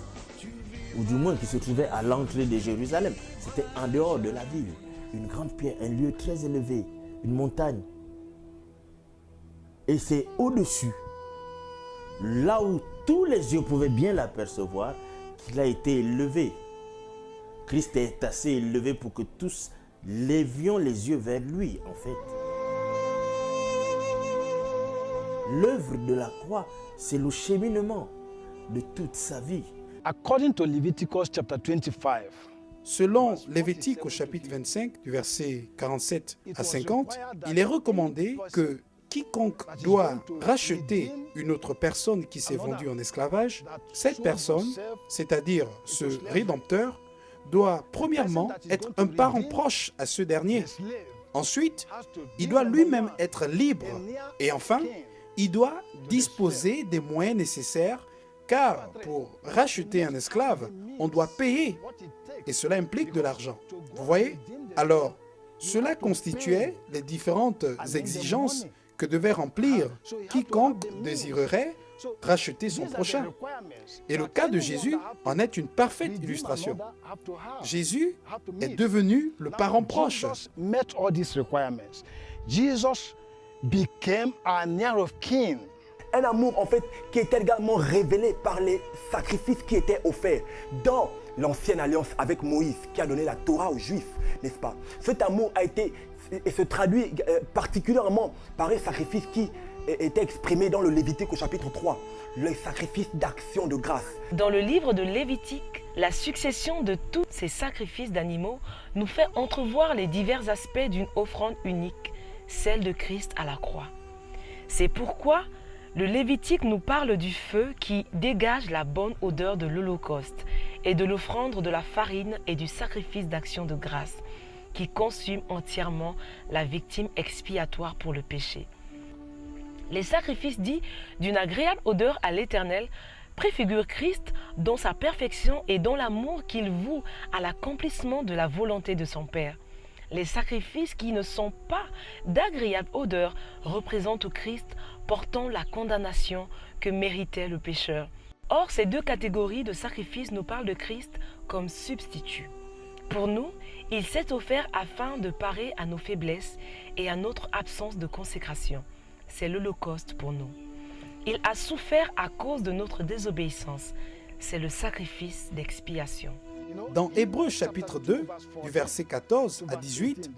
ou du moins qui se trouvait à l'entrée de Jérusalem. C'était en dehors de la ville. Une grande pierre, un lieu très élevé, une montagne. Et c'est au-dessus, là où tous les yeux pouvaient bien l'apercevoir, qu'il a été élevé. Christ est assez élevé pour que tous lévions les yeux vers lui, en fait. L'œuvre de la croix, c'est le cheminement de toute sa vie. According to Leviticus chapter 25, selon Lévitique au chapitre 25, du verset 47 à 50, il est recommandé que quiconque doit racheter une autre personne qui s'est vendue en esclavage, cette personne, c'est-à-dire ce rédempteur, doit premièrement être un parent proche à ce dernier. Ensuite, il doit lui-même être libre. Et enfin, il doit disposer des moyens nécessaires, car pour racheter un esclave, on doit payer. Et cela implique de l'argent. Vous voyez? Alors, cela constituait les différentes exigences que devait remplir quiconque désirerait racheter son prochain. Et le cas de Jésus en est une parfaite illustration. Jésus est devenu le parent proche. Jesus became our near of kin. Un amour en fait qui est également révélé par les sacrifices qui étaient offerts dans l'ancienne alliance avec Moïse qui a donné la Torah aux Juifs, n'est-ce pas? Cet amour a été et se traduit particulièrement par les sacrifices qui étaient exprimés dans le Lévitique au chapitre 3, les sacrifices d'action de grâce. Dans le livre de Lévitique, la succession de tous ces sacrifices d'animaux nous fait entrevoir les divers aspects d'une offrande unique, celle de Christ à la croix. C'est pourquoi le Lévitique nous parle du feu qui dégage la bonne odeur de l'Holocauste et de l'offrande de la farine et du sacrifice d'action de grâce qui consume entièrement la victime expiatoire pour le péché. Les sacrifices dits d'une agréable odeur à l'Éternel préfigurent Christ dans sa perfection et dans l'amour qu'il voue à l'accomplissement de la volonté de son Père. Les sacrifices qui ne sont pas d'agréable odeur représentent Christ portant la condamnation que méritait le pécheur. Or, ces deux catégories de sacrifices nous parlent de Christ comme substitut. Pour nous, il s'est offert afin de parer à nos faiblesses et à notre absence de consécration. C'est l'Holocauste pour nous. Il a souffert à cause de notre désobéissance. C'est le sacrifice d'expiation. Dans Hébreux chapitre 2, du verset 14 à 18,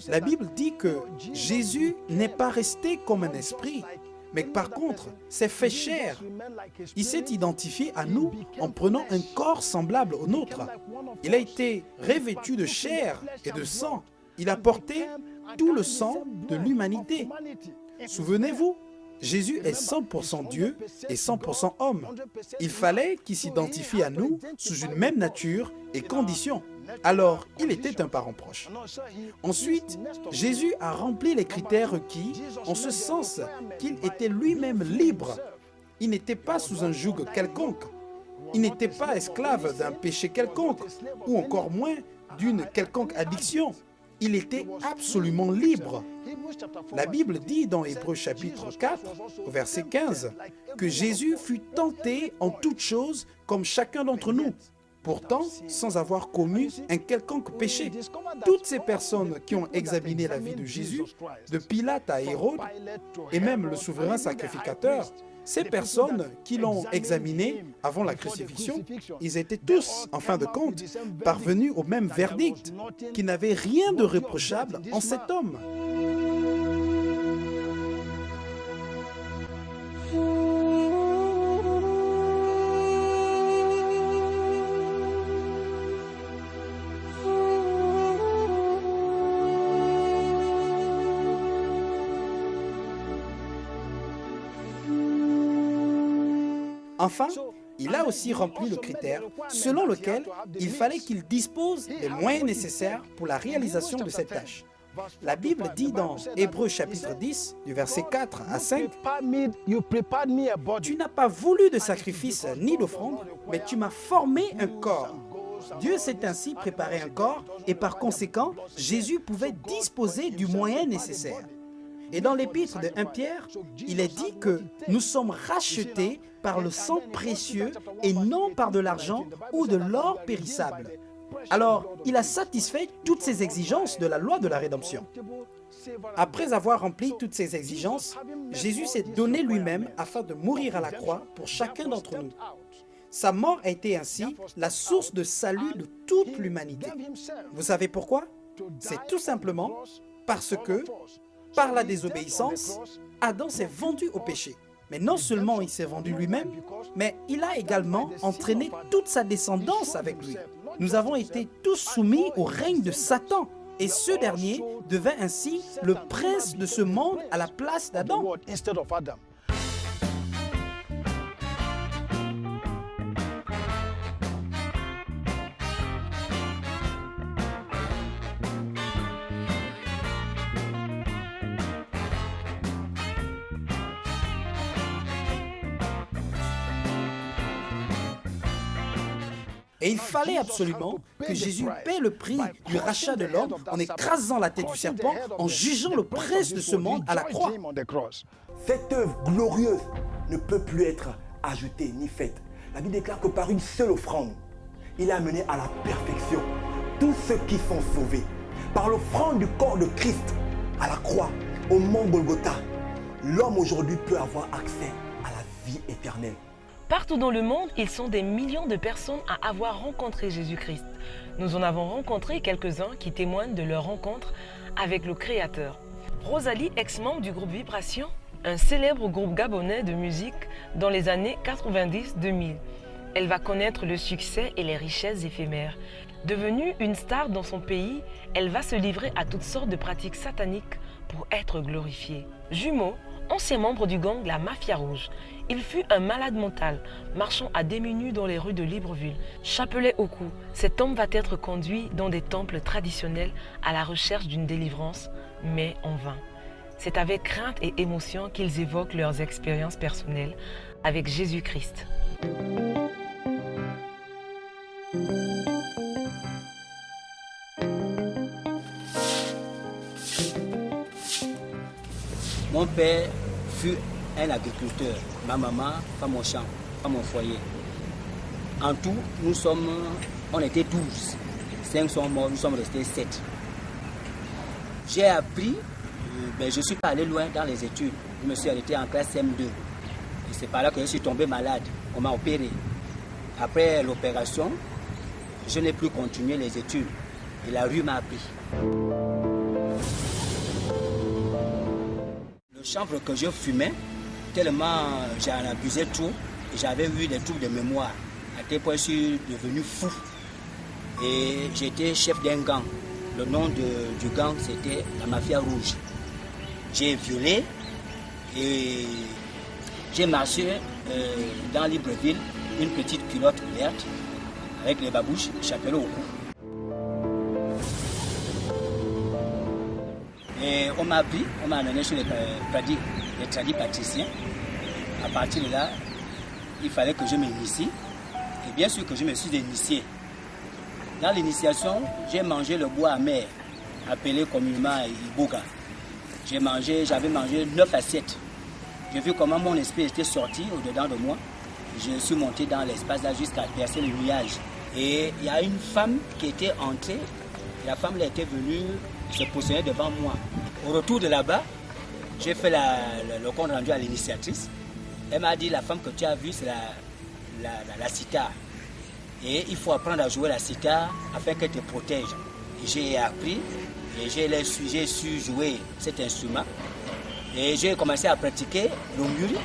la Bible dit que Jésus n'est pas resté comme un esprit, mais que par contre, s'est fait chair. Il s'est identifié à nous en prenant un corps semblable au nôtre. Il a été revêtu de chair et de sang. Il a porté tout le sang de l'humanité. Souvenez-vous, Jésus est 100% Dieu et 100% homme. Il fallait qu'il s'identifie à nous sous une même nature et condition. Alors, il était un parent proche. Ensuite, Jésus a rempli les critères requis en ce sens qu'il était lui-même libre. Il n'était pas sous un joug quelconque. Il n'était pas esclave d'un péché quelconque ou encore moins d'une quelconque addiction. Il était absolument libre. La Bible dit dans Hébreux chapitre 4, au verset 15, que Jésus fut tenté en toutes choses comme chacun d'entre nous, pourtant sans avoir commis un quelconque péché. Toutes ces personnes qui ont examiné la vie de Jésus, de Pilate à Hérode, et même le souverain sacrificateur, ces personnes qui l'ont examiné avant la crucifixion, ils étaient tous, en fin de compte, parvenus au même verdict, qu'il n'avait rien de reprochable en cet homme. Enfin, il a aussi rempli le critère selon lequel il fallait qu'il dispose des moyens nécessaires pour la réalisation de cette tâche. La Bible dit dans Hébreux chapitre 10, du verset 4 à 5, « Tu n'as pas voulu de sacrifice ni d'offrande, mais tu m'as formé un corps. » Dieu s'est ainsi préparé un corps et par conséquent, Jésus pouvait disposer du moyen nécessaire. Et dans l'épître de 1 Pierre, il est dit que nous sommes rachetés par le sang précieux et non par de l'argent ou de l'or périssable. Alors, il a satisfait toutes ces exigences de la loi de la rédemption. Après avoir rempli toutes ces exigences, Jésus s'est donné lui-même afin de mourir à la croix pour chacun d'entre nous. Sa mort a été ainsi la source de salut de toute l'humanité. Vous savez pourquoi? C'est tout simplement parce que, par la désobéissance, Adam s'est vendu au péché. Mais non seulement il s'est vendu lui-même, mais il a également entraîné toute sa descendance avec lui. Nous avons été tous soumis au règne de Satan. Et ce dernier devint ainsi le prince de ce monde à la place d'Adam. Et il fallait absolument que Jésus paie le prix du rachat de l'homme en écrasant la tête du serpent, en jugeant le prince de ce monde à la croix. Cette œuvre glorieuse ne peut plus être ajoutée ni faite. La Bible déclare que par une seule offrande, il a amené à la perfection tous ceux qui sont sauvés. Par l'offrande du corps de Christ à la croix, au mont Golgotha, l'homme aujourd'hui peut avoir accès à la vie éternelle. Partout dans le monde, ils sont des millions de personnes à avoir rencontré Jésus-Christ. Nous en avons rencontré quelques-uns qui témoignent de leur rencontre avec le Créateur. Rosalie, ex-membre du groupe Vibration, un célèbre groupe gabonais de musique dans les années 90-2000. Elle va connaître le succès et les richesses éphémères. Devenue une star dans son pays, elle va se livrer à toutes sortes de pratiques sataniques pour être glorifiée. Jumeau, ancien membre du gang La Mafia Rouge, il fut un malade mental, marchant à demi nu dans les rues de Libreville. Chapelet au cou, cet homme va être conduit dans des temples traditionnels à la recherche d'une délivrance, mais en vain. C'est avec crainte et émotion qu'ils évoquent leurs expériences personnelles avec Jésus-Christ. Mon père fut un agriculteur, ma maman, pas mon champ, pas mon foyer. En tout, on était 12. 5 sont morts, nous sommes restés 7. J'ai appris, je ne suis pas allé loin dans les études. Je me suis arrêté en classe M2. Et c'est par là que je suis tombé malade. On m'a opéré. Après l'opération, je n'ai plus continué les études. Et la rue m'a pris. Le chanvre que je fumais, tellement j'en abusais trop, et j'avais eu des troubles de mémoire. À tel point, je suis devenu fou. Et j'étais chef d'un gang. Le nom du gang, c'était la Mafia Rouge. J'ai violé et j'ai marché dans Libreville, une petite culotte verte avec les babouches, chapelet au cou. Et on m'a pris, on m'a amené chez les tradis patriciens. À partir de là, il fallait que je m'initie. Et bien sûr que je me suis initié. Dans l'initiation, j'ai mangé le bois amer, appelé communément Iboga. J'avais mangé 9 assiettes. J'ai vu comment mon esprit était sorti au-dedans de moi. Je suis monté dans l'espace là jusqu'à percer le nuage. Et il y a une femme qui était entrée. La femme là était venue se positionner devant moi. Au retour de là-bas, j'ai fait le compte rendu à l'initiatrice. Elle m'a dit, la femme que tu as vue, c'est la sitar. Et il faut apprendre à jouer la sitar afin qu'elle te protège. J'ai appris et j'ai su jouer cet instrument. Et j'ai commencé à pratiquer l'onguri.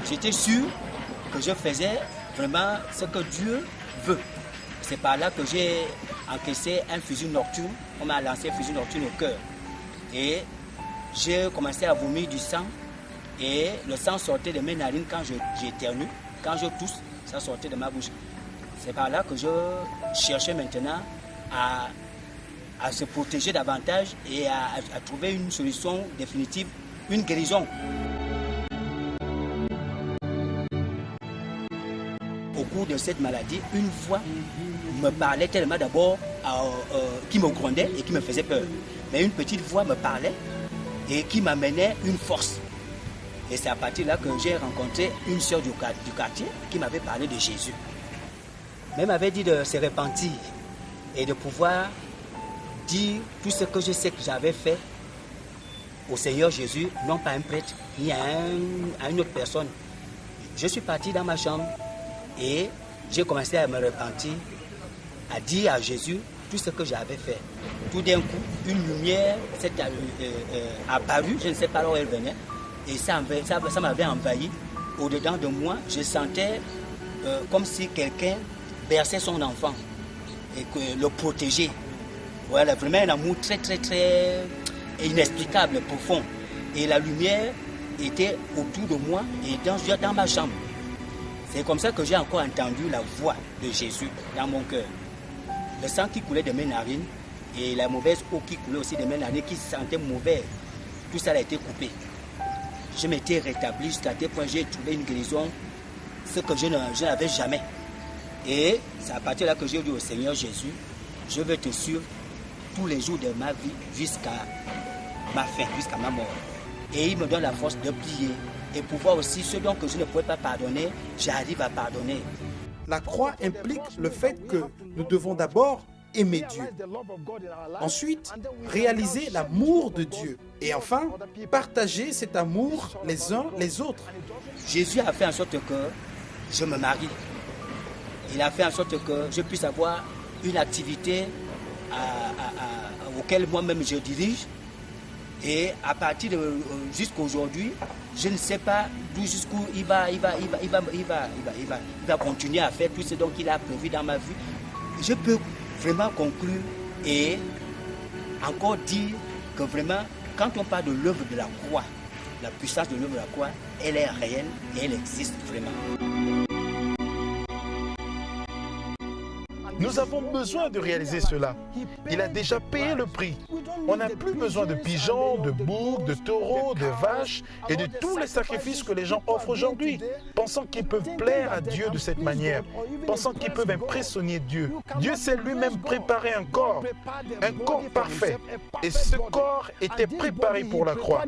J'étais sûr que je faisais vraiment ce que Dieu veut. C'est par là que j'ai encaissé un fusil nocturne. On m'a lancé un fusil nocturne au cœur. Et j'ai commencé à vomir du sang. Et le sang sortait de mes narines quand j'éternue. Quand je tousse, ça sortait de ma bouche. C'est par là que je cherchais maintenant à se protéger davantage et à trouver une solution définitive, une guérison. Au cours de cette maladie, une voix me parlait tellement d'abord qui me grondait et qui me faisait peur. Mais une petite voix me parlait et qui m'amenait une force. Et c'est à partir de là que j'ai rencontré une sœur du quartier qui m'avait parlé de Jésus. Elle m'avait dit de se repentir et de pouvoir dire tout ce que je sais que j'avais fait au Seigneur Jésus, non pas à un prêtre, ni à une autre personne. Je suis parti dans ma chambre et j'ai commencé à me repentir, à dire à Jésus tout ce que j'avais fait. Tout d'un coup, une lumière s'est apparue, je ne sais pas où elle venait, et ça m'avait envahi. Au-dedans de moi, je sentais comme si quelqu'un berçait son enfant et que le protégeait. Voilà, vraiment un amour très, très, très inexplicable, profond. Et la lumière était autour de moi et dans ma chambre. C'est comme ça que j'ai encore entendu la voix de Jésus dans mon cœur. Le sang qui coulait de mes narines et la mauvaise eau qui coulait aussi de mes narines, qui sentait mauvais, tout ça a été coupé. Je m'étais rétabli jusqu'à tel point j'ai trouvé une guérison, ce que je n'avais jamais. Et c'est à partir de là que j'ai dit au Seigneur Jésus, je veux te suivre tous les jours de ma vie jusqu'à ma fin, jusqu'à ma mort. Et il me donne la force de prier et pouvoir aussi, ceux dont je ne pouvais pas pardonner, j'arrive à pardonner. La croix implique le fait que nous devons d'abord aimer Dieu. Ensuite, réaliser l'amour de Dieu. Et enfin, partager cet amour les uns les autres. Jésus a fait en sorte que je me marie. Il a fait en sorte que je puisse avoir une activité auquel moi-même je dirige. Et à partir de jusqu'à aujourd'hui, je ne sais pas d'où jusqu'où il va continuer à faire tout ce dont il a prévu dans ma vie. Je peux vraiment conclure et encore dire que vraiment, quand on parle de l'œuvre de la croix, la puissance de l'œuvre de la croix, elle est réelle et elle existe vraiment. Nous avons besoin de réaliser cela. Il a déjà payé le prix. On n'a plus besoin de pigeons, de boucs, de taureaux, de vaches et de tous les sacrifices que les gens offrent aujourd'hui, pensant qu'ils peuvent plaire à Dieu de cette manière, pensant qu'ils peuvent impressionner Dieu. Dieu s'est lui-même préparé un corps parfait. Et ce corps était préparé pour la croix.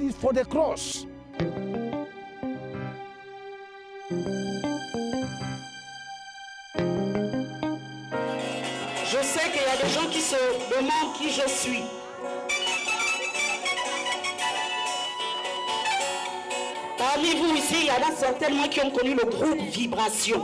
Je sais qu'il y a des gens qui se demandent qui je suis. Parmi vous ici, il y en a certainement qui ont connu le groupe Vibration.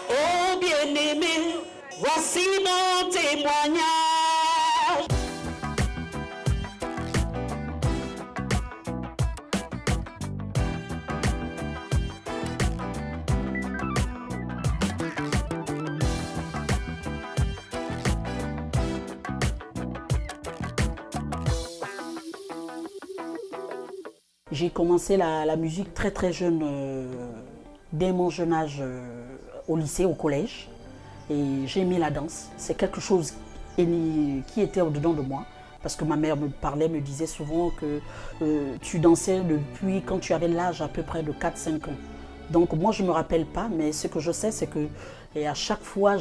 Oh bien-aimé, voici mon témoignage. J'ai commencé la musique très jeune, dès mon jeune âge au lycée, au collège. Et j'ai aimé la danse. C'est quelque chose qui était au-dedans de moi. Parce que ma mère me disait souvent que tu dansais depuis quand tu avais l'âge à peu près de 4-5 ans. Donc moi je ne me rappelle pas, mais ce que je sais c'est que à chaque fois,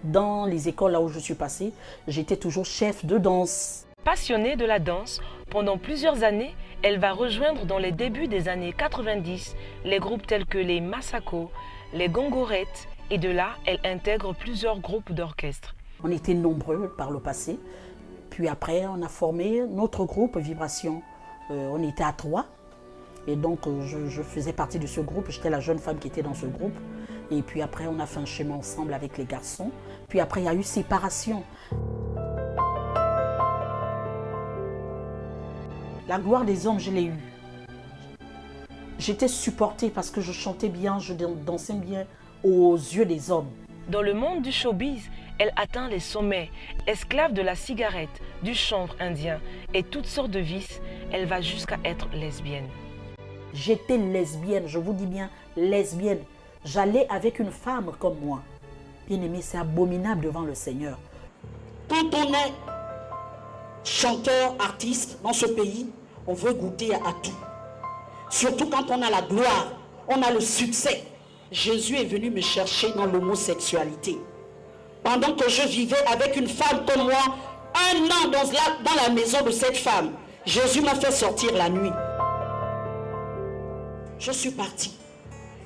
dans les écoles là où je suis passée, j'étais toujours chef de danse. Passionnée de la danse, pendant plusieurs années, elle va rejoindre dans les débuts des années 90 les groupes tels que les Masako, les Gongorettes, et de là, elle intègre plusieurs groupes d'orchestre. On était nombreux par le passé, puis après on a formé notre groupe Vibration. On était à 3, et donc je faisais partie de ce groupe, j'étais la jeune femme qui était dans ce groupe. Et puis après on a fait un chemin ensemble avec les garçons, puis après il y a eu séparation. La gloire des hommes, je l'ai eue. J'étais supportée parce que je chantais bien, je dansais bien aux yeux des hommes. Dans le monde du showbiz, elle atteint les sommets. Esclave de la cigarette, du chanvre indien et toutes sortes de vices, elle va jusqu'à être lesbienne. J'étais lesbienne, je vous dis bien lesbienne. J'allais avec une femme comme moi. Bien aimé, c'est abominable devant le Seigneur. Quand on est chanteur, artiste dans ce pays, on veut goûter à tout. Surtout quand on a la gloire, on a le succès. Jésus est venu me chercher dans l'homosexualité. Pendant que je vivais avec une femme comme moi, 1 an dans la maison de cette femme, Jésus m'a fait sortir la nuit. Je suis partie.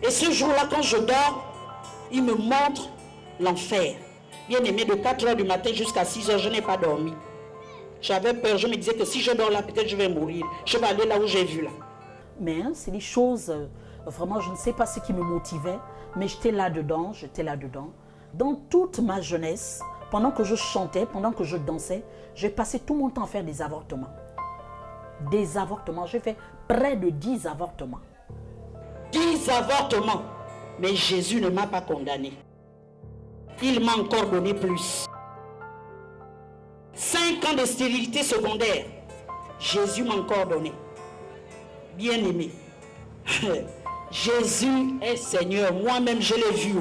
Et ce jour-là, quand je dors, il me montre l'enfer. Bien aimé, de 4 h du matin jusqu'à 6 h, je n'ai pas dormi. J'avais peur, je me disais que si je dors là, peut-être je vais mourir. Je vais aller là où j'ai vu là. Mais c'est des choses, vraiment, je ne sais pas ce qui me motivait, mais j'étais là-dedans, Dans toute ma jeunesse, pendant que je chantais, pendant que je dansais, j'ai passé tout mon temps à faire des avortements. Des avortements, j'ai fait près de 10 avortements. 10 avortements, mais Jésus ne m'a pas condamné. Il m'a encore donné plus. 5 ans de stérilité secondaire, Jésus m'a encore donné. Bien-aimé, Jésus est Seigneur, moi-même je l'ai vu.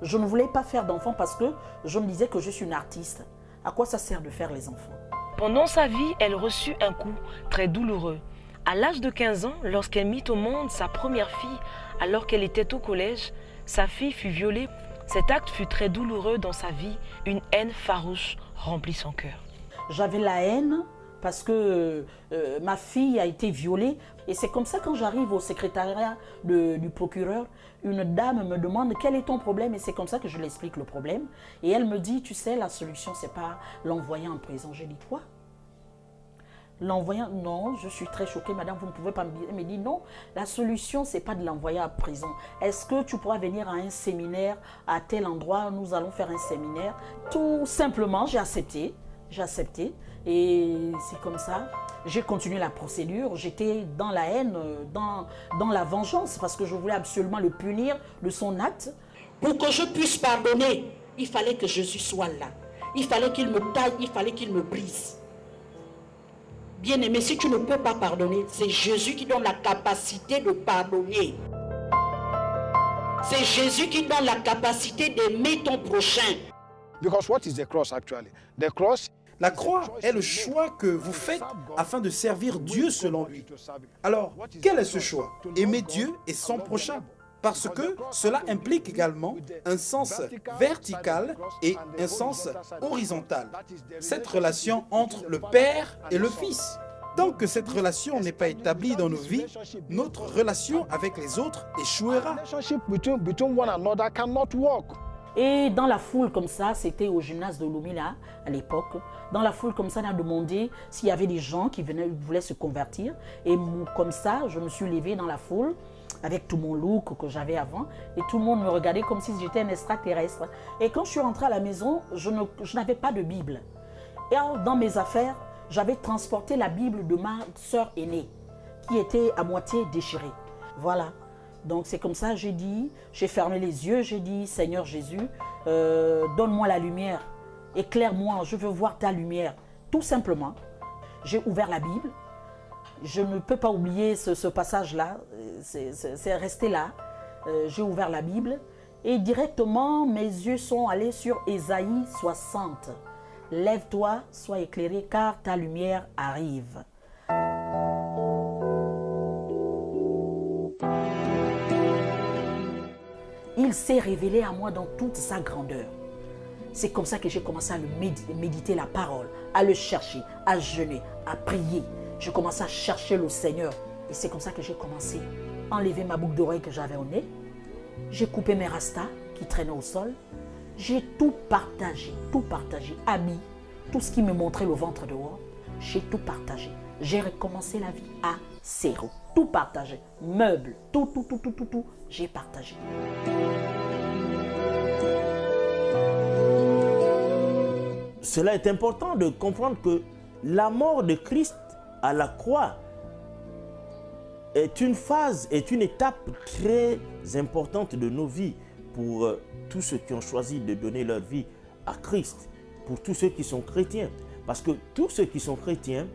Je ne voulais pas faire d'enfants parce que je me disais que je suis une artiste. À quoi ça sert de faire les enfants? Pendant sa vie, elle reçut un coup très douloureux. À l'âge de 15 ans, lorsqu'elle mit au monde sa première fille, alors qu'elle était au collège, sa fille fut violée. Cet acte fut très douloureux dans sa vie. Une haine farouche remplit son cœur. J'avais la haine parce que ma fille a été violée. Et c'est comme ça, quand j'arrive au secrétariat du procureur, une dame me demande quel est ton problème, et c'est comme ça que je lui explique le problème. Et elle me dit, tu sais, la solution, c'est pas l'envoyer en prison. J'ai dit, quoi? L'envoyer, non, je suis très choquée, madame, vous ne pouvez pas me dire. Elle me dit, non, la solution, c'est pas de l'envoyer en prison. Est-ce que tu pourras venir à un séminaire à tel endroit, nous allons faire un séminaire? Tout simplement, j'ai accepté, et c'est comme ça. J'ai continué la procédure, j'étais dans la haine, dans la vengeance, parce que je voulais absolument le punir de son acte. Pour que je puisse pardonner, il fallait que Jésus soit là. Il fallait qu'il me taille, il fallait qu'il me brise. Bien-aimé, si tu ne peux pas pardonner, c'est Jésus qui donne la capacité de pardonner. C'est Jésus qui donne la capacité d'aimer ton prochain. Because what is the cross actually? The cross. La croix est le choix que vous faites afin de servir Dieu selon lui. Alors, quel est ce choix? Aimer Dieu et son prochain. Parce que cela implique également un sens vertical et un sens horizontal. Cette relation entre le Père et le Fils. Tant que cette relation n'est pas établie dans nos vies, notre relation avec les autres échouera. Et dans la foule comme ça, c'était au gymnase de Lumina à l'époque. Dans la foule comme ça, on a demandé s'il y avait des gens qui voulaient se convertir. Et comme ça, je me suis levée dans la foule avec tout mon look que j'avais avant. Et tout le monde me regardait comme si j'étais un extraterrestre. Et quand je suis rentrée à la maison, je n'avais pas de Bible. Et alors, dans mes affaires, j'avais transporté la Bible de ma sœur aînée, qui était à moitié déchirée. Voilà. Donc c'est comme ça, j'ai fermé les yeux, j'ai dit, Seigneur Jésus, donne-moi la lumière, éclaire-moi, je veux voir ta lumière. Tout simplement, j'ai ouvert la Bible. Je ne peux pas oublier ce passage-là, c'est resté là. J'ai ouvert la Bible et directement, mes yeux sont allés sur Ésaïe 60. Lève-toi, sois éclairé, car ta lumière arrive. Il s'est révélé à moi dans toute sa grandeur. C'est comme ça que j'ai commencé à méditer la parole, à le chercher, à jeûner, à prier. Je commençais à chercher le Seigneur. Et c'est comme ça que j'ai commencé à enlever ma boucle d'oreille que j'avais au nez. J'ai coupé mes rastas qui traînaient au sol. J'ai tout partagé, habits, tout ce qui me montrait le ventre dehors. J'ai tout partagé. J'ai recommencé la vie à zéro. Tout partagé. Meubles, tout, j'ai partagé. Cela est important de comprendre que la mort de Christ à la croix est une phase, est une étape très importante de nos vies pour tous ceux qui ont choisi de donner leur vie à Christ, pour tous ceux qui sont chrétiens. Parce que tous ceux qui sont chrétiens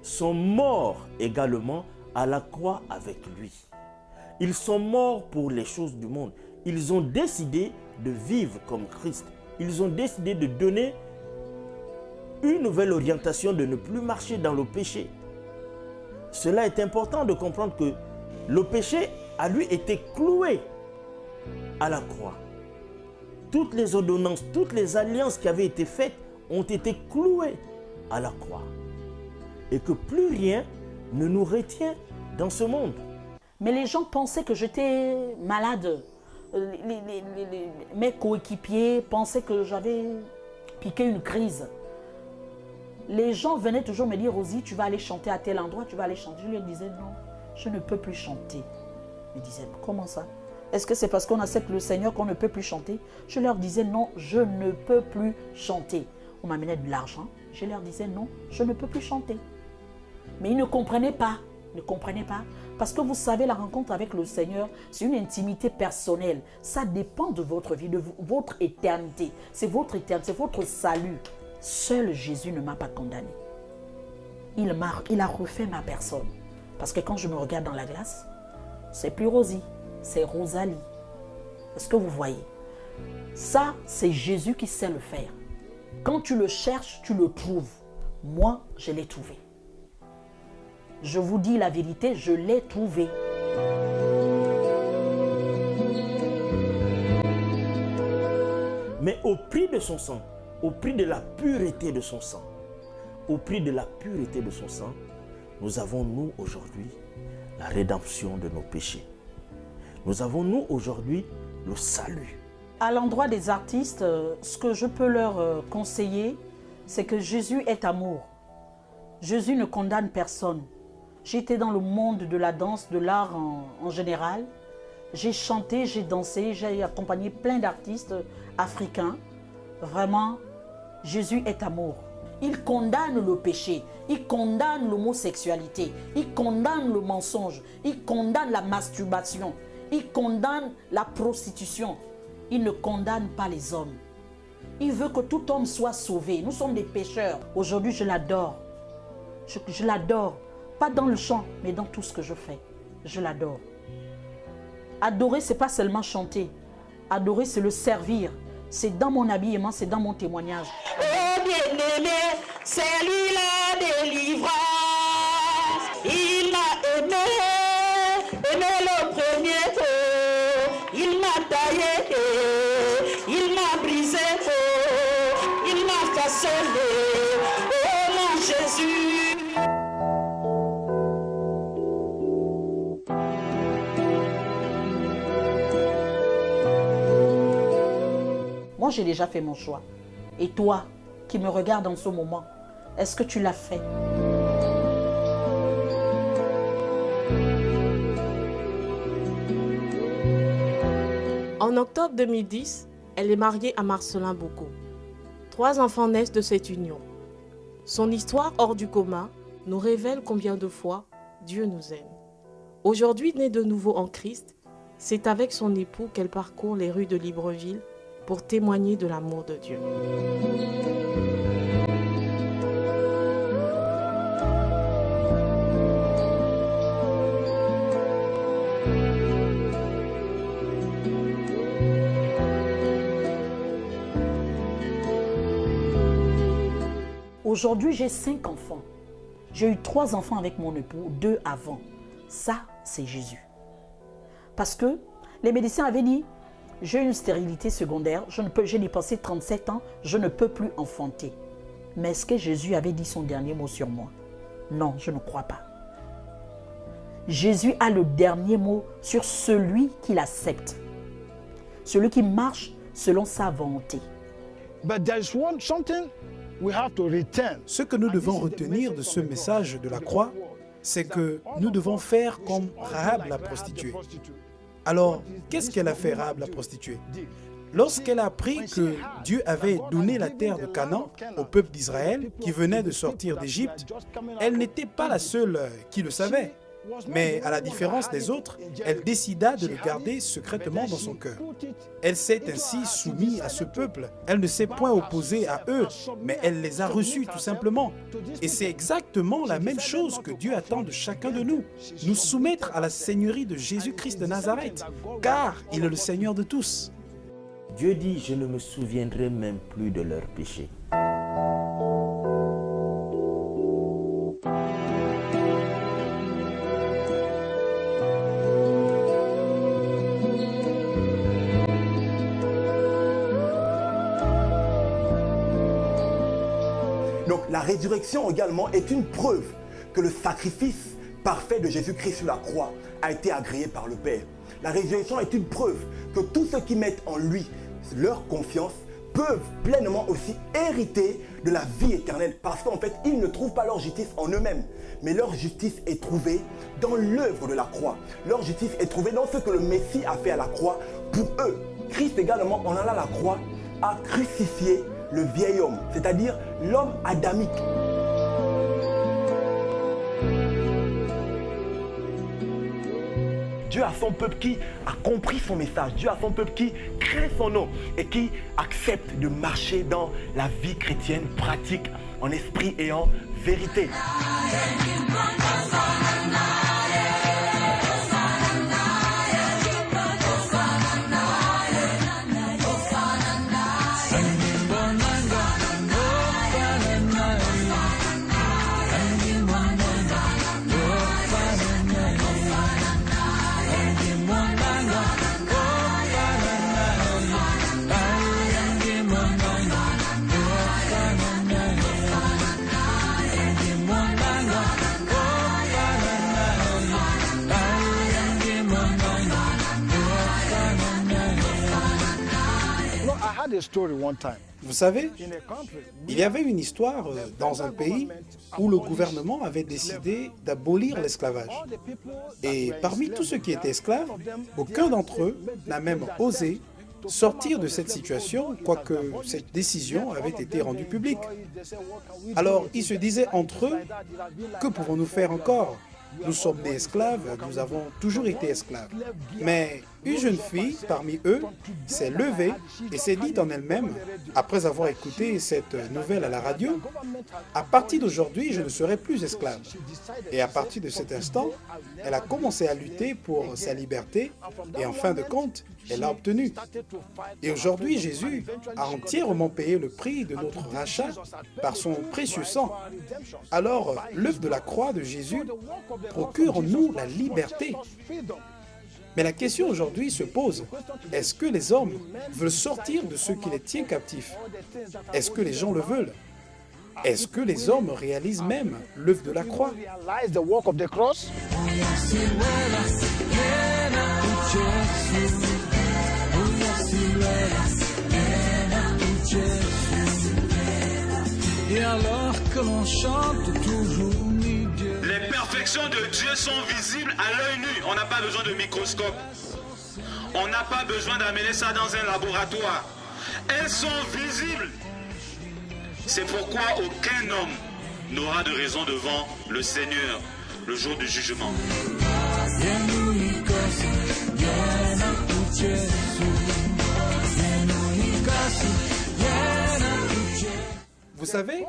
sont morts également à la croix avec lui. Ils sont morts pour les choses du monde. Ils ont décidé de vivre comme Christ. Ils ont décidé de donner une nouvelle orientation, de ne plus marcher dans le péché. Cela est important de comprendre que le péché a lui été cloué à la croix. Toutes les ordonnances, toutes les alliances qui avaient été faites ont été clouées à la croix. Et que plus rien ne nous retient dans ce monde. Mais les gens pensaient que j'étais malade. Mes coéquipiers pensaient que j'avais piqué une crise. Les gens venaient toujours me dire, Rosie, tu vas aller chanter à tel endroit, tu vas aller chanter. Je leur disais, non, je ne peux plus chanter. Ils me disaient, comment ça? Est-ce que c'est parce qu'on accepte le Seigneur qu'on ne peut plus chanter? Je leur disais, non, je ne peux plus chanter. On m'amenait de l'argent. Je leur disais, non, je ne peux plus chanter. Mais ils ne comprenaient pas. Ne comprenez pas. Parce que vous savez, la rencontre avec le Seigneur, c'est une intimité personnelle. Ça dépend de votre vie, de votre éternité. C'est votre éternité, c'est votre salut. Seul Jésus ne m'a pas condamné. Il a refait ma personne. Parce que quand je me regarde dans la glace, c'est plus Rosie, c'est Rosalie. Est-ce que vous voyez? Ça, c'est Jésus qui sait le faire. Quand tu le cherches, tu le trouves. Moi, je l'ai trouvé. Je vous dis la vérité, je l'ai trouvé. Mais au prix de son sang, au prix de la pureté de son sang, au prix de la pureté de son sang, nous avons, nous, aujourd'hui, la rédemption de nos péchés. Nous avons, nous, aujourd'hui, le salut. À l'endroit des artistes, ce que je peux leur conseiller, c'est que Jésus est amour. Jésus ne condamne personne. J'étais dans le monde de la danse, de l'art en général. J'ai chanté, j'ai dansé, j'ai accompagné plein d'artistes africains. Vraiment, Jésus est amour. Il condamne le péché, il condamne l'homosexualité, il condamne le mensonge, il condamne la masturbation, il condamne la prostitution. Il ne condamne pas les hommes. Il veut que tout homme soit sauvé. Nous sommes des pécheurs. Aujourd'hui, je l'adore. Je l'adore. Pas dans le chant, mais dans tout ce que je fais. Je l'adore. Adorer, ce n'est pas seulement chanter. Adorer, c'est le servir. C'est dans mon habillement, c'est dans mon témoignage. Oh bien-aimé, c'est lui la délivrance. Il m'a aimé le premier coup. Il m'a taillé, il m'a brisé, il m'a façonné. Oh mon Jésus. Moi, j'ai déjà fait mon choix. Et toi, qui me regardes en ce moment, est-ce que tu l'as fait? En octobre 2010, elle est mariée à Marcelin Boko. 3 enfants naissent de cette union. Son histoire hors du commun nous révèle combien de fois Dieu nous aime. Aujourd'hui, née de nouveau en Christ, c'est avec son époux qu'elle parcourt les rues de Libreville pour témoigner de l'amour de Dieu. Aujourd'hui, j'ai 5 enfants. J'ai eu 3 enfants avec mon époux, 2 avant. Ça, c'est Jésus. Parce que les médecins avaient dit, j'ai une stérilité secondaire, j'ai dépassé 37 ans, je ne peux plus enfanter. Mais est-ce que Jésus avait dit son dernier mot sur moi? Non, je ne crois pas. Jésus a le dernier mot sur celui qui l'accepte. Celui qui marche selon sa volonté. Ce que nous devons retenir de ce message de la croix, c'est que nous devons faire comme Rahab la prostituée. Alors, qu'est-ce qu'elle a fait, Rahab la prostituée? Lorsqu'elle a appris que Dieu avait donné la terre de Canaan au peuple d'Israël qui venait de sortir d'Égypte, elle n'était pas la seule qui le savait. Mais à la différence des autres, elle décida de le garder secrètement dans son cœur. Elle s'est ainsi soumise à ce peuple. Elle ne s'est point opposée à eux, mais elle les a reçus tout simplement. Et c'est exactement la même chose que Dieu attend de chacun de nous. Nous soumettre à la seigneurie de Jésus-Christ de Nazareth, car il est le Seigneur de tous. Dieu dit, je ne me souviendrai même plus de leurs péchés. Donc la résurrection également est une preuve que le sacrifice parfait de Jésus-Christ sur la croix a été agréé par le Père. La résurrection est une preuve que tous ceux qui mettent en lui leur confiance peuvent pleinement aussi hériter de la vie éternelle, parce qu'en fait, ils ne trouvent pas leur justice en eux-mêmes, mais leur justice est trouvée dans l'œuvre de la croix. Leur justice est trouvée dans ce que le Messie a fait à la croix pour eux. Christ également, en allant à la croix, a crucifié le vieil homme, c'est-à-dire l'homme adamique. Dieu a son peuple qui a compris son message. Dieu a son peuple qui craint son nom et qui accepte de marcher dans la vie chrétienne pratique en esprit et en vérité. Vous savez, il y avait une histoire dans un pays où le gouvernement avait décidé d'abolir l'esclavage. Et parmi tous ceux qui étaient esclaves, aucun d'entre eux n'a même osé sortir de cette situation, quoique cette décision avait été rendue publique. Alors, ils se disaient entre eux, que pouvons-nous faire encore ? Nous sommes nés esclaves, nous avons toujours été esclaves. Mais une jeune fille parmi eux s'est levée et s'est dit en elle-même, après avoir écouté cette nouvelle à la radio, à partir d'aujourd'hui, je ne serai plus esclave. Et à partir de cet instant, elle a commencé à lutter pour sa liberté et en fin de compte, elle l'a obtenue. Et aujourd'hui, Jésus a entièrement payé le prix de notre rachat par son précieux sang. Alors, l'œuvre de la croix de Jésus procure en nous la liberté. Mais la question aujourd'hui se pose, est-ce que les hommes veulent sortir de ce qui les tient captifs? Est-ce que les gens le veulent? Est-ce que les hommes réalisent même l'œuvre de la croix? Et alors que l'on chante toujours Dieu. Les perfections de Dieu sont visibles à l'œil nu. On n'a pas besoin de microscope. On n'a pas besoin d'amener ça dans un laboratoire. Elles sont visibles. C'est pourquoi aucun homme n'aura de raison devant le Seigneur le jour du jugement. Vous savez,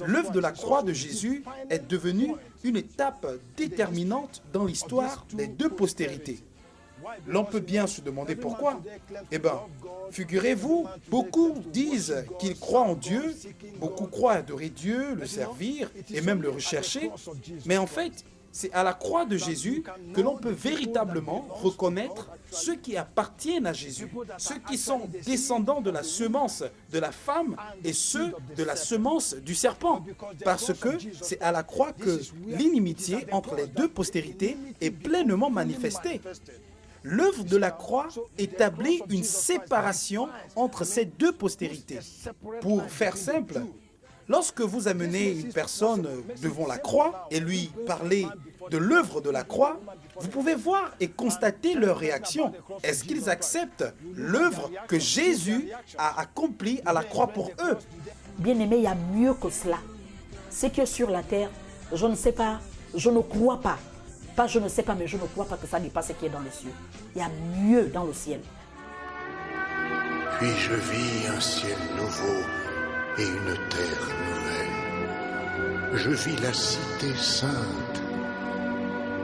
l'œuvre de la croix de Jésus est devenue une étape déterminante dans l'histoire des deux postérités. L'on peut bien se demander pourquoi. Eh bien, figurez-vous, beaucoup disent qu'ils croient en Dieu, beaucoup croient adorer Dieu, le servir et même le rechercher, mais en fait, c'est à la croix de Jésus que l'on peut véritablement reconnaître ceux qui appartiennent à Jésus, ceux qui sont descendants de la semence de la femme et ceux de la semence du serpent. Parce que c'est à la croix que l'inimitié entre les deux postérités est pleinement manifestée. L'œuvre de la croix établit une séparation entre ces deux postérités. Pour faire simple, lorsque vous amenez une personne devant la croix et lui parlez de l'œuvre de la croix, vous pouvez voir et constater leur réaction. Est-ce qu'ils acceptent l'œuvre que Jésus a accomplie à la croix pour eux? Bien-aimé, il y a mieux que cela. C'est que sur la terre, je ne sais pas, je ne crois pas. Pas je ne sais pas, mais je ne crois pas que ça dépasse ce qui est dans les cieux. Il y a mieux dans le ciel. Puis je vis un ciel nouveau et une terre nouvelle. Je vis la cité sainte,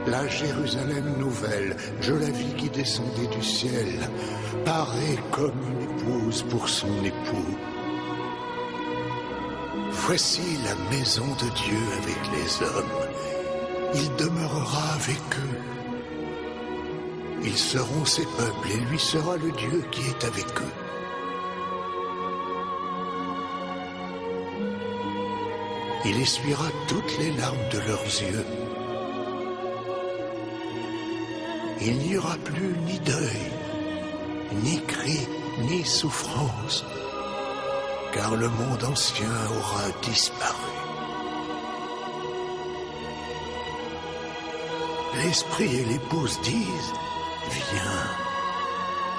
la Jérusalem nouvelle. Je la vis qui descendait du ciel, parée comme une épouse pour son époux. Voici la maison de Dieu avec les hommes. Il demeurera avec eux. Ils seront ses peuples et lui sera le Dieu qui est avec eux. Il essuiera toutes les larmes de leurs yeux. Il n'y aura plus ni deuil, ni cri, ni souffrance, car le monde ancien aura disparu. L'esprit et l'épouse disent, viens,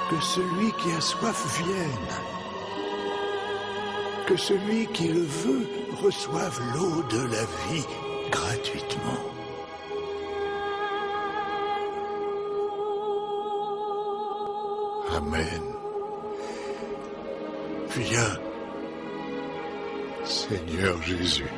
que celui qui a soif vienne, que celui qui le veut reçoive l'eau de la vie gratuitement. Amen. Viens, Seigneur Jésus.